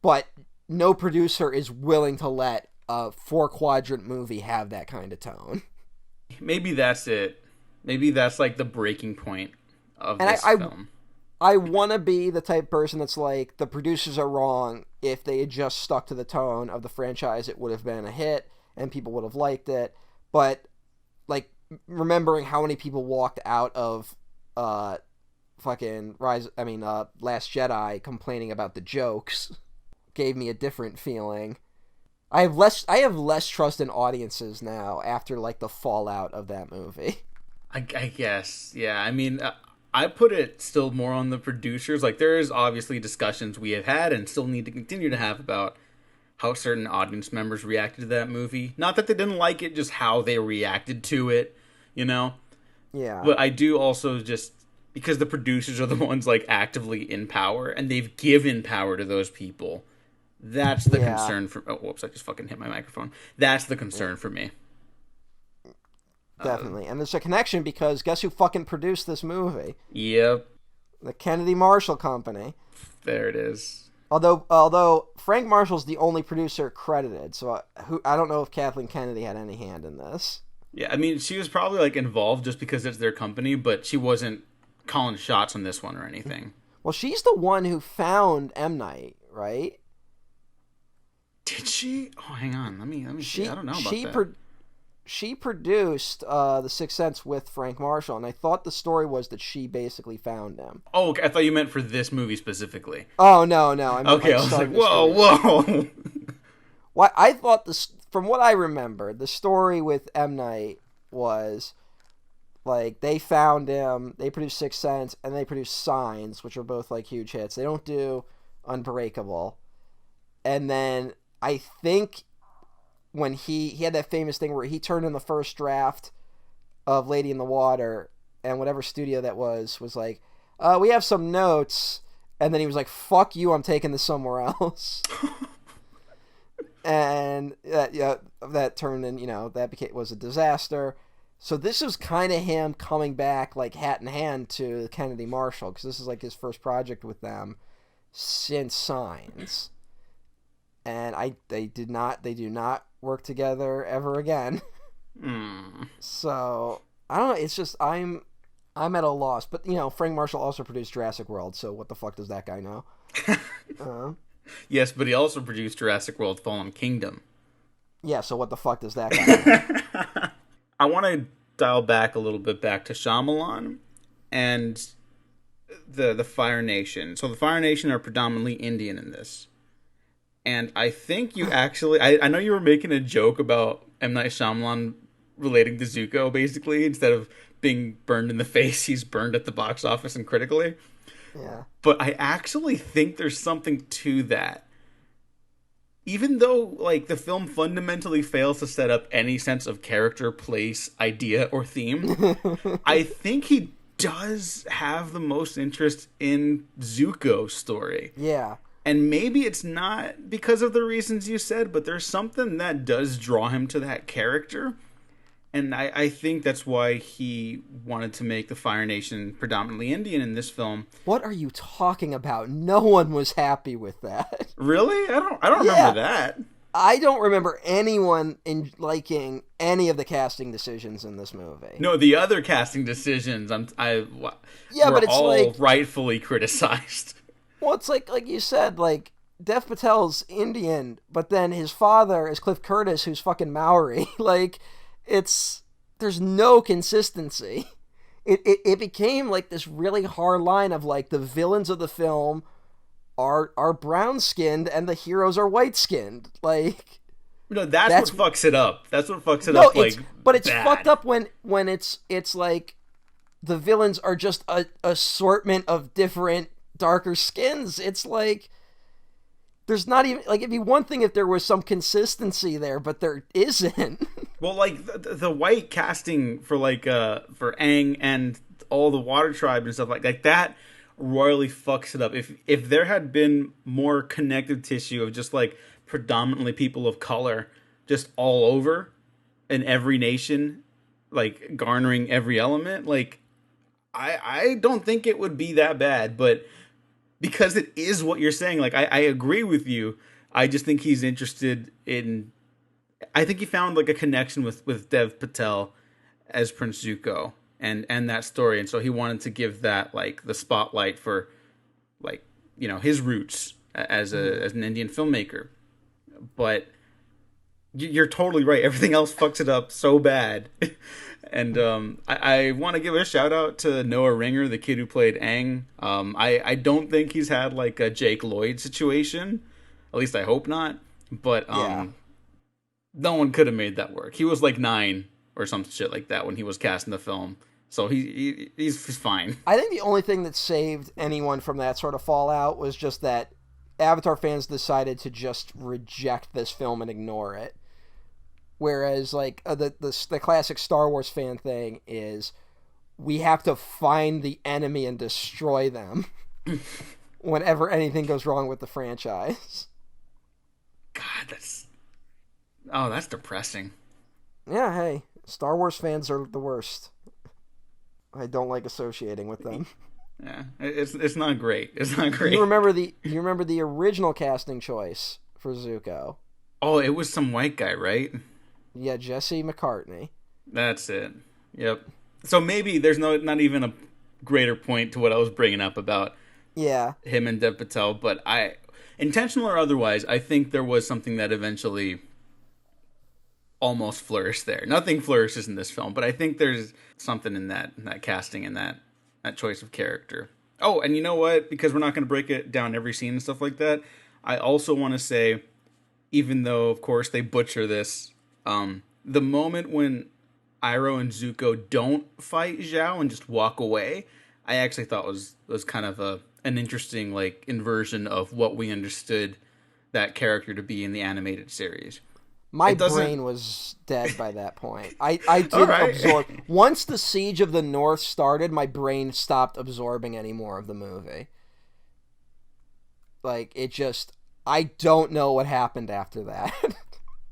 B: but no producer is willing to let a 4-quadrant movie have that kind of tone.
A: Maybe that's it. Maybe that's, like, the breaking point of this film.
B: I want to be the type of person that's like, the producers are wrong. If they had just stuck to the tone of the franchise, it would have been a hit and people would have liked it. But like, remembering how many people walked out of Last Jedi complaining about the jokes gave me a different feeling. I have less trust in audiences now after like the fallout of that movie.
A: I guess, yeah. I mean, I put it still more on the producers. Like, there's obviously discussions we have had and still need to continue to have about how certain audience members reacted to that movie. Not that they didn't like it, just how they reacted to it, you know?
B: Yeah.
A: But I do also just, because the producers are the ones, like, actively in power, and they've given power to those people, that's the concern for... Oh, whoops, I just fucking hit my microphone. That's the concern for me.
B: Definitely. And there's a connection because guess who fucking produced this movie?
A: Yep.
B: The Kennedy Marshall Company.
A: There it is.
B: Although Frank Marshall's the only producer credited, so I don't know if Kathleen Kennedy had any hand in this.
A: Yeah, I mean, she was probably like involved just because it's their company, but she wasn't calling shots on this one or anything.
B: Well, she's the one who found M. Night, right?
A: Did she? Oh, hang on. Let me see. I don't know about that.
B: She produced The Sixth Sense with Frank Marshall, and I thought the story was that she basically found him.
A: Oh, okay. I thought you meant for this movie specifically.
B: Oh, no. I
A: was like, whoa.
B: Well, I thought this, from what I remember, the story with M. Night was, like, they found him, they produced Sixth Sense, and they produced Signs, which are both, like, huge hits. They don't do Unbreakable. And then I think... when he had that famous thing where he turned in the first draft of Lady in the Water, and whatever studio that was like, we have some notes, and then he was like, fuck you, I'm taking this somewhere else. And that turned in, was a disaster. So this was kind of him coming back like hat in hand to Kennedy Marshall, because this is like his first project with them. since Signs, and they do not work together ever again. So I don't know. It's just I'm at a loss. But Frank Marshall also produced Jurassic World, so what the fuck does that guy know?
A: Yes, but he also produced Jurassic World: Fallen Kingdom.
B: Yeah, so what the fuck does that guy know?
A: I want to dial back a little bit back to Shyamalan and the Fire Nation. So the Fire Nation are predominantly Indian in this. And I think you actually... I know you were making a joke about M. Night Shyamalan relating to Zuko, basically. Instead of being burned in the face, he's burned at the box office and critically.
B: Yeah.
A: But I actually think there's something to that. Even though, like, the film fundamentally fails to set up any sense of character, place, idea, or theme, I think he does have the most interest in Zuko's story.
B: Yeah.
A: And maybe it's not because of the reasons you said, but there's something that does draw him to that character. And I think that's why he wanted to make the Fire Nation predominantly Indian in this film.
B: What are you talking about? No one was happy with that.
A: Really? I don't remember that.
B: I don't remember anyone liking any of the casting decisions in this movie.
A: No, the other casting decisions but it's all
B: like,
A: rightfully criticized.
B: Well, it's like you said, like, Dev Patel's Indian, but then his father is Cliff Curtis, who's fucking Maori. Like, there's no consistency. It became like this really hard line of like the villains of the film are brown skinned and the heroes are white skinned. Like,
A: no, that's what fucks it up. That's what fucks it up.
B: But it's fucked up when it's like the villains are just a assortment of different darker skins. It's like there's not even like it'd be one thing if there was some consistency there, but there isn't.
A: Well, like the white casting for for Aang and all the Water Tribe and stuff like that royally fucks it up. If there had been more connective tissue of just like predominantly people of color just all over in every nation, like garnering every element, like I don't think it would be that bad. But because it is what you're saying, like I agree with you. I just think he's interested in. I think he found like a connection with Dev Patel as Prince Zuko and that story, and so he wanted to give that like the spotlight for like his roots as an Indian filmmaker. But you're totally right. Everything else fucks it up so bad. And I want to give a shout out to Noah Ringer, the kid who played Aang. I don't think he's had like a Jake Lloyd situation. At least I hope not. But no one could have made that work. He was like 9 or some shit like that when he was cast in the film. So he's fine.
B: I think the only thing that saved anyone from that sort of fallout was just that Avatar fans decided to just reject this film and ignore it. Whereas, like, the classic Star Wars fan thing is we have to find the enemy and destroy them whenever anything goes wrong with the franchise.
A: God, that's depressing.
B: Yeah, hey, Star Wars fans are the worst. I don't like associating with them.
A: Yeah, it's not great. It's not great.
B: You remember the original casting choice for Zuko?
A: Oh, it was some white guy, right?
B: Yeah, Jesse McCartney.
A: That's it. Yep. So maybe there's not even a greater point to what I was bringing up about him and Dev Patel, but intentional or otherwise, I think there was something that eventually almost flourished there. Nothing flourishes in this film, but I think there's something in that casting and that choice of character. Oh, and you know what? Because we're not going to break it down every scene and stuff like that, I also want to say, even though, of course, they butcher this, the moment when Iroh and Zuko don't fight Zhao and just walk away, I actually thought was kind of an interesting like inversion of what we understood that character to be in the animated series.
B: My brain was dead by that point. I didn't absorb. Once the Siege of the North started, my brain stopped absorbing any more of the movie. Like, it just... I don't know what happened after that.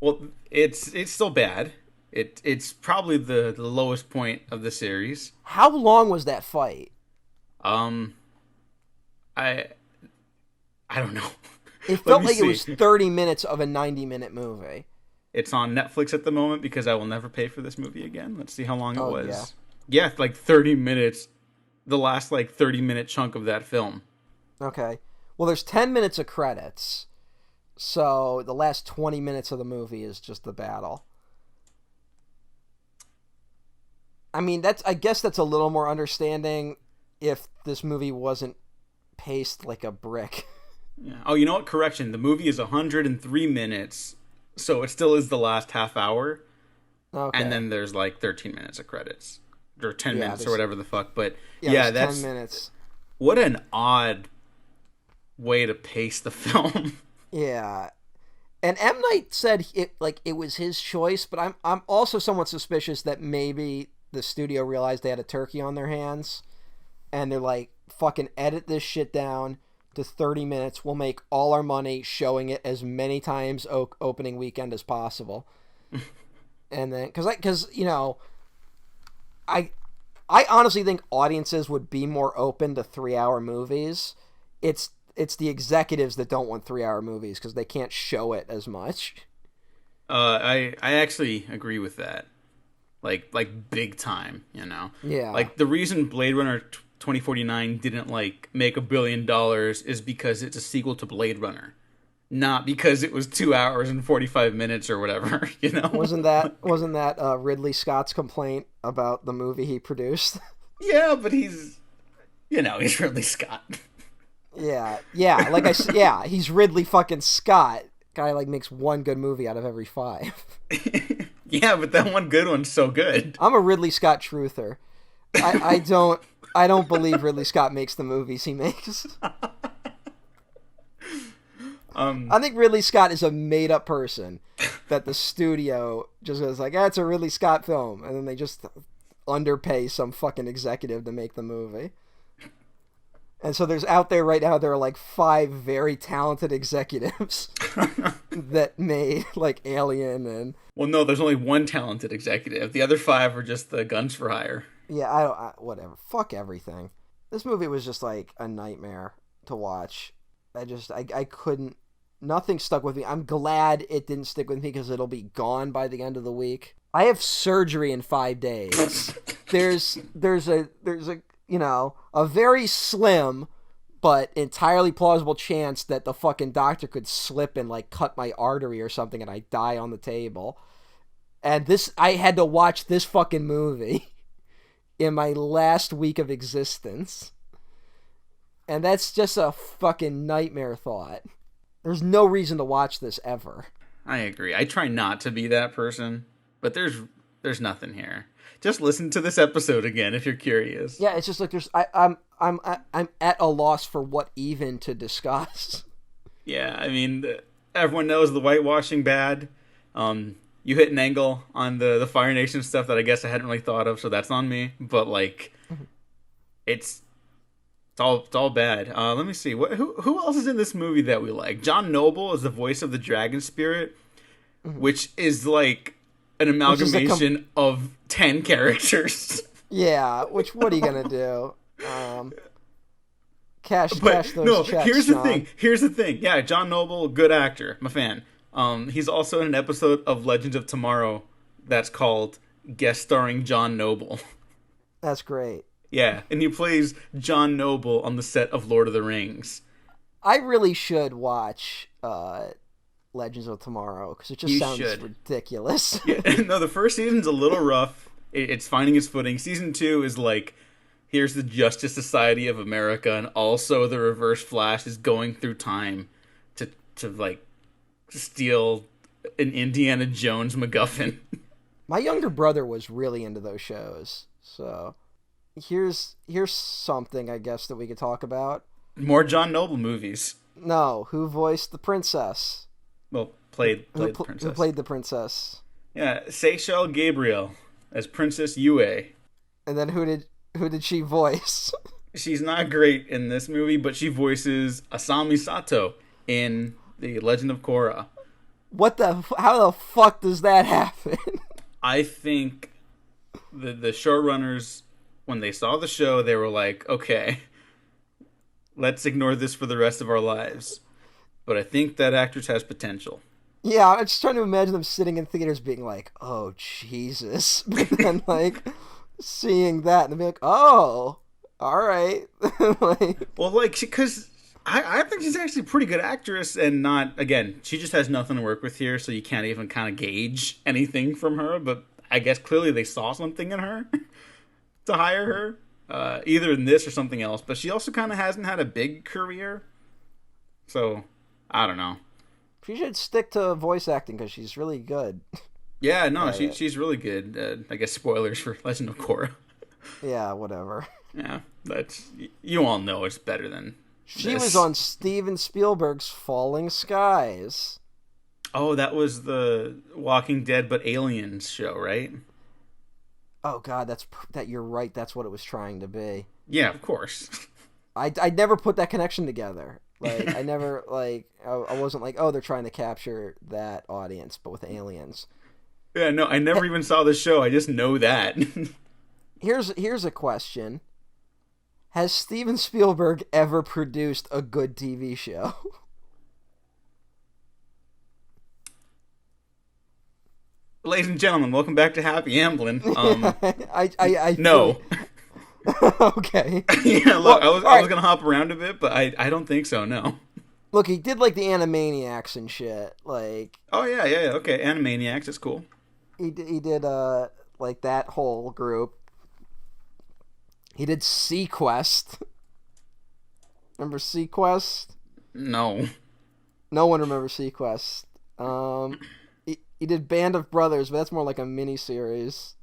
A: Well, it's still bad. It's probably the lowest point of the series.
B: How long was that fight?
A: I don't know.
B: It
A: Let
B: felt
A: me
B: like
A: see.
B: it was 30 minutes of a 90-minute movie.
A: It's on Netflix at the moment because I will never pay for this movie again. Let's see how long it
B: Oh,
A: was. Yeah, like 30 minutes. The last like 30-minute chunk of that film.
B: Okay. Well, there's 10 minutes of credits. So the last 20 minutes of the movie is just the battle. I mean, I guess that's a little more understanding if this movie wasn't paced like a brick.
A: Yeah. Oh, you know what? Correction. The movie is 103 minutes, so it still is the last half hour.
B: Okay.
A: And then there's like 13 minutes of credits. Or 10 minutes or
B: there's-
A: whatever the fuck. But
B: Yeah,
A: that's
B: 10 minutes.
A: what an odd way to pace the film.
B: Yeah. And M. Night said it was his choice, but I'm also somewhat suspicious that maybe the studio realized they had a turkey on their hands, and they're like, fucking edit this shit down to 30 minutes. We'll make all our money showing it as many times opening weekend as possible. And then, because you know, I honestly think audiences would be more open to 3-hour movies. It's the executives that don't want 3-hour movies because they can't show it as much.
A: I actually agree with that. Like big time, you know?
B: Yeah.
A: Like, the reason Blade Runner 2049 didn't, like, make $1 billion is because it's a sequel to Blade Runner. Not because it was 2 hours and 45 minutes or whatever, you know?
B: Wasn't that Ridley Scott's complaint about the movie he produced?
A: Yeah, but he's Ridley Scott.
B: Yeah, like I said, yeah, he's Ridley fucking Scott. Guy, like, makes one good movie out of every 5.
A: Yeah, but that one good one's so good.
B: I'm a Ridley Scott truther. I don't believe Ridley Scott makes the movies he makes. I think Ridley Scott is a made-up person that the studio just goes like, it's a Ridley Scott film, and then they just underpay some fucking executive to make the movie. And so there's out there right now, there are like 5 very talented executives that made like Alien and...
A: Well, no, there's only one talented executive. The other 5 are just the guns for hire.
B: Yeah, whatever. Fuck everything. This movie was just like a nightmare to watch. I couldn't... Nothing stuck with me. I'm glad it didn't stick with me because it'll be gone by the end of the week. I have surgery in 5 days. There's a you know, a very slim but entirely plausible chance that the fucking doctor could slip and like cut my artery or something and I die on the table. And I had to watch this fucking movie in my last week of existence. And that's just a fucking nightmare thought. There's no reason to watch this ever.
A: I agree. I try not to be that person, but there's nothing here. Just listen to this episode again if you're curious.
B: Yeah, it's just like I'm at a loss for what even to discuss.
A: Yeah, I mean, everyone knows the whitewashing bad. You hit an angle on the Fire Nation stuff that I guess I hadn't really thought of, so that's on me. But like, it's all bad. Let me see. Who else is in this movie that we like? John Noble is the voice of the Dragon Spirit, which is like an amalgamation of 10 characters.
B: Yeah, which what are you gonna do? Cash those
A: no,
B: checks.
A: Here's the thing. Yeah, John Noble, good actor. I'm a fan. He's also in an episode of Legends of Tomorrow that's called Guest Starring John Noble.
B: That's great.
A: Yeah, and he plays John Noble on the set of Lord of the Rings.
B: I really should watch Legends of Tomorrow because it just sounds ridiculous.
A: Yeah, no, the first season's a little rough. It's finding its footing. Season 2 is like, here's the Justice Society of America, and also the Reverse Flash is going through time to like steal an Indiana Jones MacGuffin.
B: My younger brother was really into those shows, so here's something I guess that we could talk about.
A: More John Noble movies.
B: No, who voiced the princess?
A: Well, played the princess.
B: Who played the princess?
A: Yeah, Seychelles Gabriel as Princess Yue.
B: And then who did she voice?
A: She's not great in this movie, but she voices Asami Sato in The Legend of Korra.
B: How the fuck does that happen?
A: I think the showrunners, when they saw the show, they were like, okay, Let's ignore this for the rest of our lives. But I think that actress has potential.
B: Yeah, I'm just trying to imagine them sitting in theaters being like, "Oh Jesus," but then like seeing that and they'll be like, "Oh, all right." Like,
A: Well, like, because I think she's actually a pretty good actress, and not, again, she just has nothing to work with here, so you can't even kind of gauge anything from her, but I guess clearly they saw something in her to hire her, either in this or something else, but she also kind of hasn't had a big career, so I don't know.
B: she should stick to voice acting because she's really good.
A: Yeah, no,
B: Yeah.
A: she's really good. I guess spoilers for Legend of Korra.
B: Yeah, whatever.
A: Yeah, that's, you all know it's better than
B: She
A: this.
B: was on Steven Spielberg's Falling Skies.
A: Oh, that was the Walking Dead but Aliens show, right?
B: Oh God, that. You're right. That's what it was trying to be.
A: Yeah, of course.
B: I never put that connection together. Like I never like I wasn't like, oh, they're trying to capture that audience, but with aliens.
A: Yeah, no, I never even saw the show. I just know that.
B: Here's a question. Has Steven Spielberg ever produced a good TV show?
A: Ladies and gentlemen, welcome back to Happy Amblin.
B: I
A: No.
B: Okay.
A: Yeah, look,
B: Well,
A: I was gonna hop around a bit, but I don't think so. No.
B: Look, he did like the Animaniacs and shit. Like
A: Oh yeah. Okay, Animaniacs is cool.
B: he did like that whole group. He did Sequest. Remember Sequest?
A: No.
B: No one remembers Sequest. He did Band of Brothers, but that's more like a mini-series.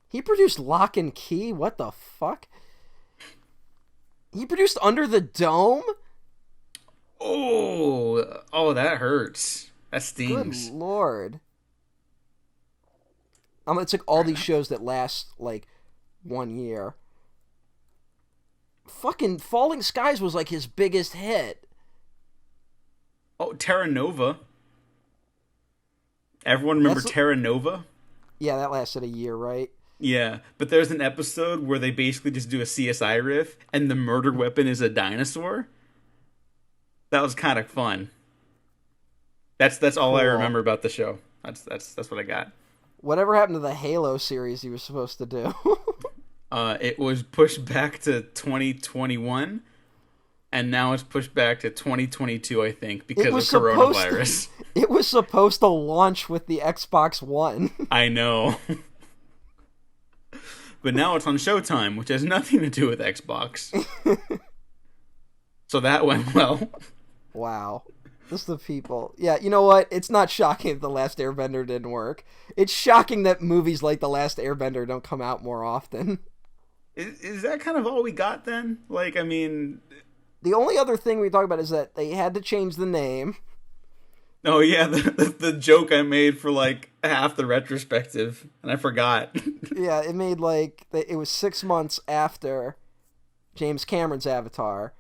B: He produced Lock and Key? What the fuck? He produced Under the Dome?
A: Oh, that hurts. That stings.
B: Good lord. It's like all these shows that last like 1 year. Fucking Falling Skies was like his biggest hit.
A: Oh, Terra Nova. Everyone remember Terra Nova?
B: Yeah, that lasted a year, right?
A: Yeah, but there's an episode where they basically just do a CSI riff, and the murder weapon is a dinosaur. That was kind of fun. That's all I
B: Cool.
A: remember about the show. That's what I got.
B: Whatever happened to the Halo series he was supposed to do?
A: It was pushed back to 2021, and now it's pushed back to 2022, I think, because of coronavirus.
B: It was supposed to launch with the Xbox One.
A: I know. But now it's on Showtime, which has nothing to do with Xbox. So that went well.
B: Wow. Just the people. Yeah, you know what? It's not shocking that The Last Airbender didn't work. It's shocking that movies like The Last Airbender don't come out more often.
A: Is that kind of all we got then? Like, I mean...
B: The only other thing we talk about is that they had to change the name.
A: Oh, yeah, the joke I made for, like, half the retrospective, and I forgot.
B: Yeah, it made, like... It was 6 months after James Cameron's Avatar.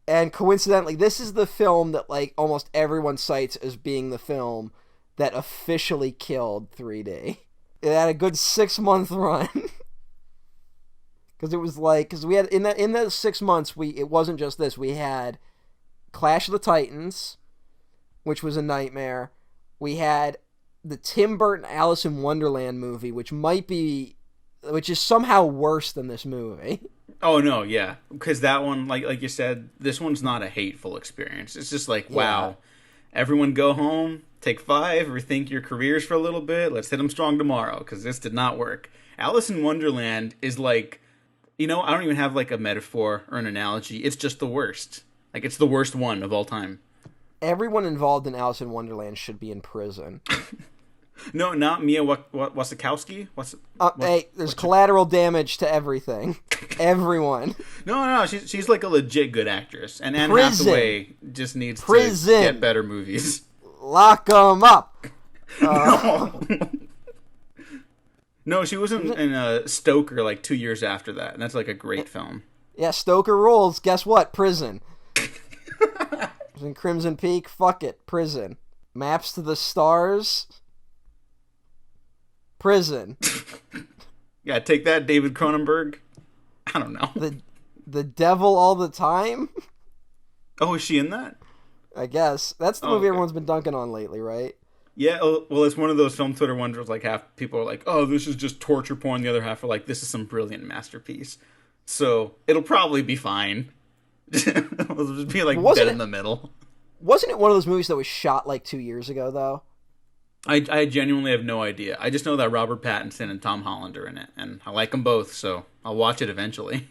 B: And coincidentally, this is the film that, like, almost everyone cites as being the film that officially killed 3D. It had a good 6-month run. Because it was like... Because we had... In those 6 months, it wasn't just this. We had Clash of the Titans, which was a nightmare. We had the Tim Burton Alice in Wonderland movie, which is somehow worse than this movie.
A: Oh, no, yeah. Because that one, like you said, this one's not a hateful experience. It's just like, wow, everyone go home, take 5, rethink your careers for a little bit, let's hit them strong tomorrow, because this did not work. Alice in Wonderland is like, I don't even have like a metaphor or an analogy. It's just the worst. Like, it's the worst one of all time.
B: Everyone involved in Alice in Wonderland should be in prison.
A: No, not Mia Wasikowska.
B: Hey, there's collateral damage to everything. Everyone.
A: No, she's like a legit good actress, and Anne
B: Prison.
A: Hathaway just needs to get better movies.
B: Lock 'em up.
A: No, she wasn't in Stoker like 2 years after that, and that's like a great film.
B: Yeah, Stoker rules. Guess what? Prison. Was in Crimson Peak. Fuck it. Prison. Maps to the Stars. Prison.
A: Yeah, take that, David Cronenberg. I don't know.
B: The Devil All the Time?
A: Oh, is she in that?
B: I guess. That's the movie everyone's been dunking on lately, right?
A: Yeah, well, it's one of those film Twitter ones where like half people are like, oh, this is just torture porn. The other half are like, this is some brilliant masterpiece. So it'll probably be fine. It'll just be like dead in the middle.
B: Wasn't it one of those movies that was shot like 2 years ago, though?
A: I genuinely have no idea. I just know that Robert Pattinson and Tom Holland are in it, and I like them both, so I'll watch it eventually.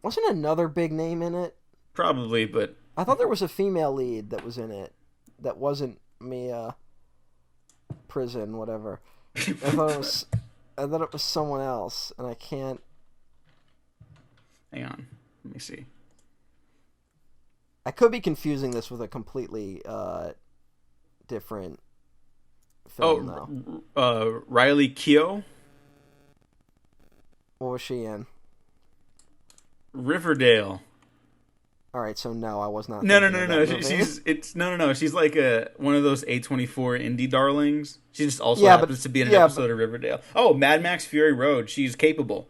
B: Wasn't another big name in it?
A: Probably, but...
B: I thought there was a female lead that was in it. That wasn't Mia Prison, whatever. I thought it was someone else, and I can't...
A: Hang on. Let me see.
B: I could be confusing this with a completely different film, though.
A: Riley Keough?
B: What was she in?
A: Riverdale.
B: All right, so no, I was not.
A: No. She's like one of those A24 indie darlings. She just also happens to be in an episode of Riverdale. Oh, Mad Max Fury Road. She's capable.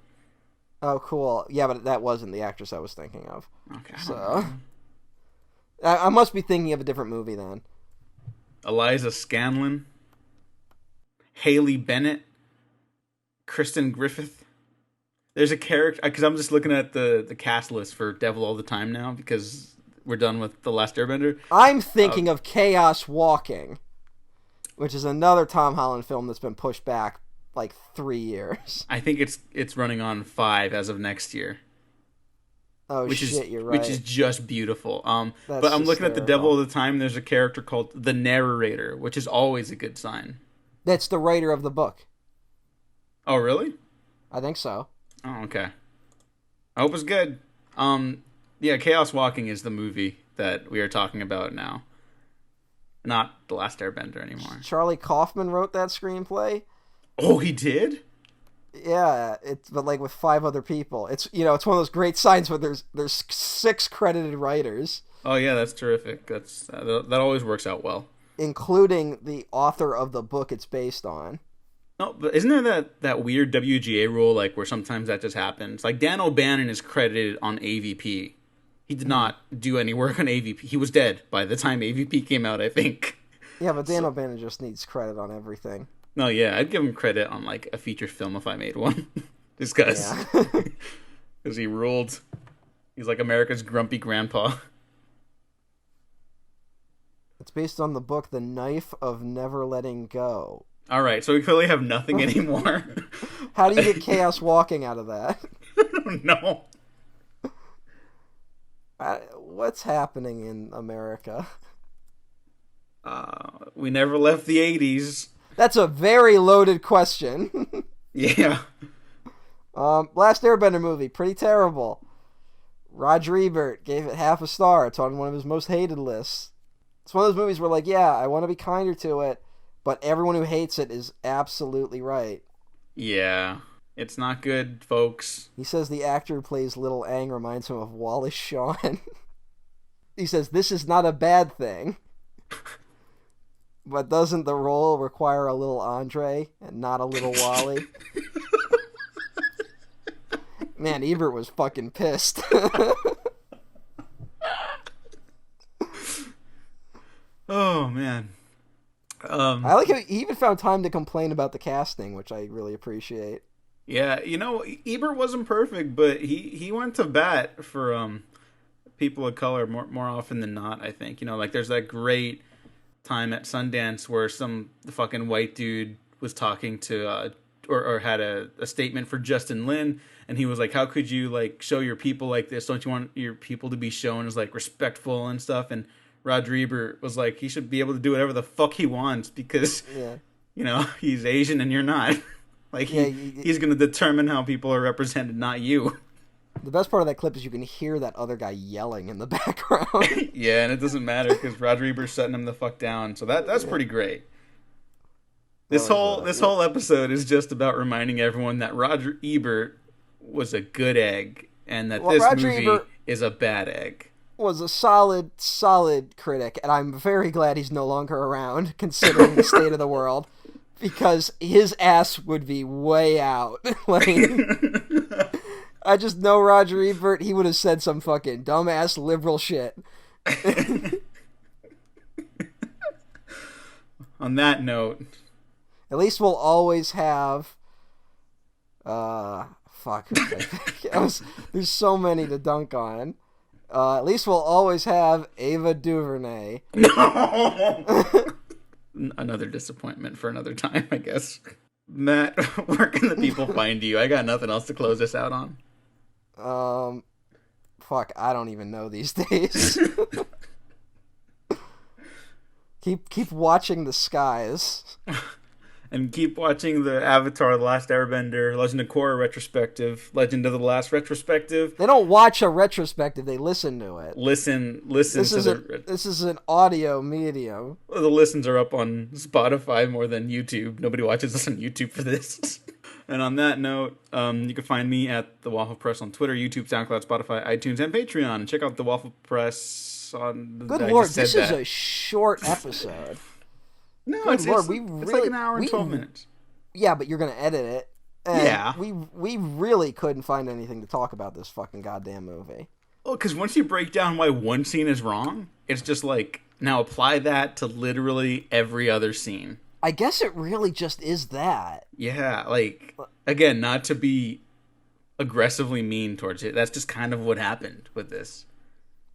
B: Oh, cool. Yeah, but that wasn't the actress I was thinking of.
A: Okay.
B: So I must be thinking of a different movie then.
A: Eliza Scanlon, Haley Bennett, Kristen Griffith. There's a character, because I'm just looking at the cast list for Devil All the Time now, because we're done with The Last Airbender.
B: I'm thinking of Chaos Walking, which is another Tom Holland film that's been pushed back like 3 years.
A: I think it's running on 5 as of next year.
B: Oh, you're right.
A: Which is just beautiful. But I'm looking at The Devil All the Time, there's a character called The Narrator, which is always a good sign.
B: That's the writer of the book.
A: Oh, really?
B: I think so.
A: Oh, okay. I hope it's good. Yeah, Chaos Walking is the movie that we are talking about now. Not The Last Airbender anymore.
B: Charlie Kaufman wrote that screenplay.
A: Oh, he did?
B: Yeah, but like with 5 other people. It's one of those great signs where there's 6 credited writers.
A: Oh yeah, that's terrific. That always works out well.
B: Including the author of the book it's based on.
A: No, but isn't there that weird WGA rule, like, where sometimes that just happens? Like, Dan O'Bannon is credited on AVP. He did not do any work on AVP. He was dead by the time AVP came out, I think.
B: Yeah, but Dan O'Bannon just needs credit on everything.
A: No, yeah, I'd give him credit on, like, a feature film if I made one. Just because. Because he ruled. He's like America's grumpy grandpa.
B: It's based on the book The Knife of Never Letting Go.
A: All right, so we clearly have nothing anymore.
B: How do you get Chaos Walking out of that?
A: I don't know.
B: What's happening in America?
A: We never left the 80s.
B: That's a very loaded question.
A: Yeah.
B: Last Airbender movie, pretty terrible. Roger Ebert gave it half a star. It's on one of his most hated lists. It's one of those movies where, like, yeah, I want to be kinder to it, but everyone who hates it is absolutely right.
A: Yeah. It's not good, folks.
B: He says the actor who plays Little Ang reminds him of Wallace Shawn. He says, this is not a bad thing. But doesn't the role require a little Andre and not a little Wally? Man, Ebert was fucking pissed.
A: Oh, man.
B: I like how he even found time to complain about the casting, which I really appreciate.
A: Yeah, Ebert wasn't perfect, but he went to bat for people of color more often than not, I think. Like, there's that great time at Sundance where some fucking white dude was talking to or had a statement for Justin Lin, and he was like, how could you, like, show your people like this? Don't you want your people to be shown as, like, respectful and stuff? And Roger Ebert was like, he should be able to do whatever the fuck he wants because he's Asian and you're not. Like, he's going to determine how people are represented, not you.
B: The best part of that clip is you can hear that other guy yelling in the background.
A: Yeah, and it doesn't matter because Roger Ebert's shutting him the fuck down. So that's pretty great. This whole episode is just about reminding everyone that Roger Ebert was a good egg and that this
B: Roger
A: movie
B: Ebert
A: is a bad egg.
B: Was a solid critic, and I'm very glad he's no longer around, considering the state of the world, because his ass would be way out. Like, I just know Roger Ebert. He would have said some fucking dumbass liberal shit.
A: On that note,
B: at least we'll always have. Fuck. There's so many to dunk on. At least we'll always have Ava DuVernay.
A: No! Another disappointment for another time, I guess. Matt, where can the people find you? I got nothing else to close this out on.
B: Fuck, I don't even know these days. Keep watching the skies.
A: And keep watching the Avatar, The Last Airbender, Legend of Korra retrospective, Legend of the Last retrospective.
B: They don't watch a retrospective; they listen to it.
A: Listen. This
B: is an audio medium.
A: The listens are up on Spotify more than YouTube. Nobody watches us on YouTube for this. And on that note, you can find me at The Waffle Press on Twitter, YouTube, SoundCloud, Spotify, iTunes, and Patreon. And check out The Waffle Press on...
B: Good Lord, this is a short episode.
A: No,
B: Good
A: it's like an hour and 12 minutes.
B: Yeah, but you're going to edit it. And
A: yeah.
B: We really couldn't find anything to talk about this fucking goddamn movie.
A: Well, because once you break down why one scene is wrong, it's just like, now apply that to literally every other scene.
B: I guess it really just is that.
A: Yeah, like, again, not to be aggressively mean towards it. That's just kind of what happened with this.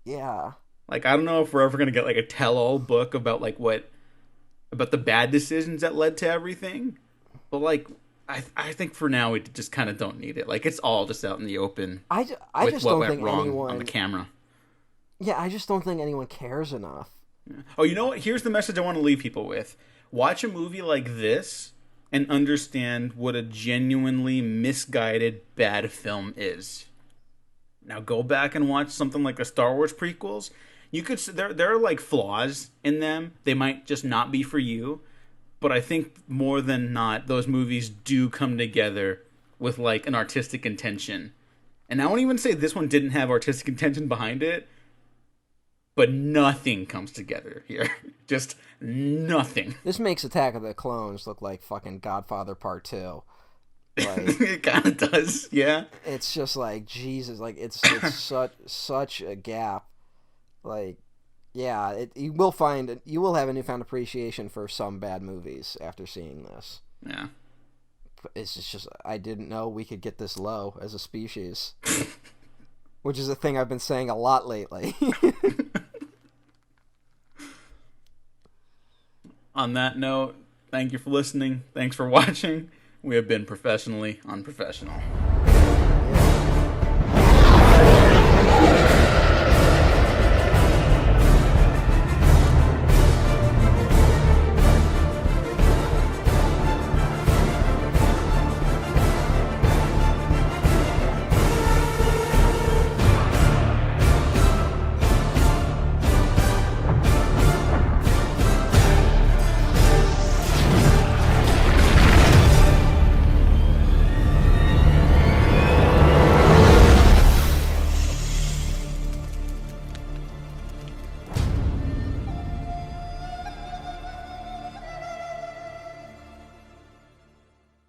B: Yeah.
A: Like, I don't know if we're ever going to get, like, a tell-all book about, like, about the bad decisions that led to everything. But, like, I think for now we just kind of don't need it. Like, it's all just out in the open.
B: I just don't think anyone...
A: on the camera.
B: Yeah, I just don't think anyone cares enough.
A: Yeah. Oh, you know what? Here's the message I want to leave people with. Watch a movie like this and understand what a genuinely misguided bad film is. Now go back and watch something like the Star Wars prequels. You could there are like flaws in them. They might just not be for you, but I think more than not those movies do come together with like an artistic intention. And I won't even say this one didn't have artistic intention behind it, but nothing comes together here. Just nothing.
B: This makes Attack of the Clones look like fucking Godfather Part 2. Like,
A: it kind of does, yeah.
B: It's just like, Jesus, like, it's such a gap. Like, yeah, you will have a newfound appreciation for some bad movies after seeing this.
A: Yeah.
B: It's just, I didn't know we could get this low as a species. Which is a thing I've been saying a lot lately.
A: On that note, thank you for listening. Thanks for watching. We have been professionally unprofessional.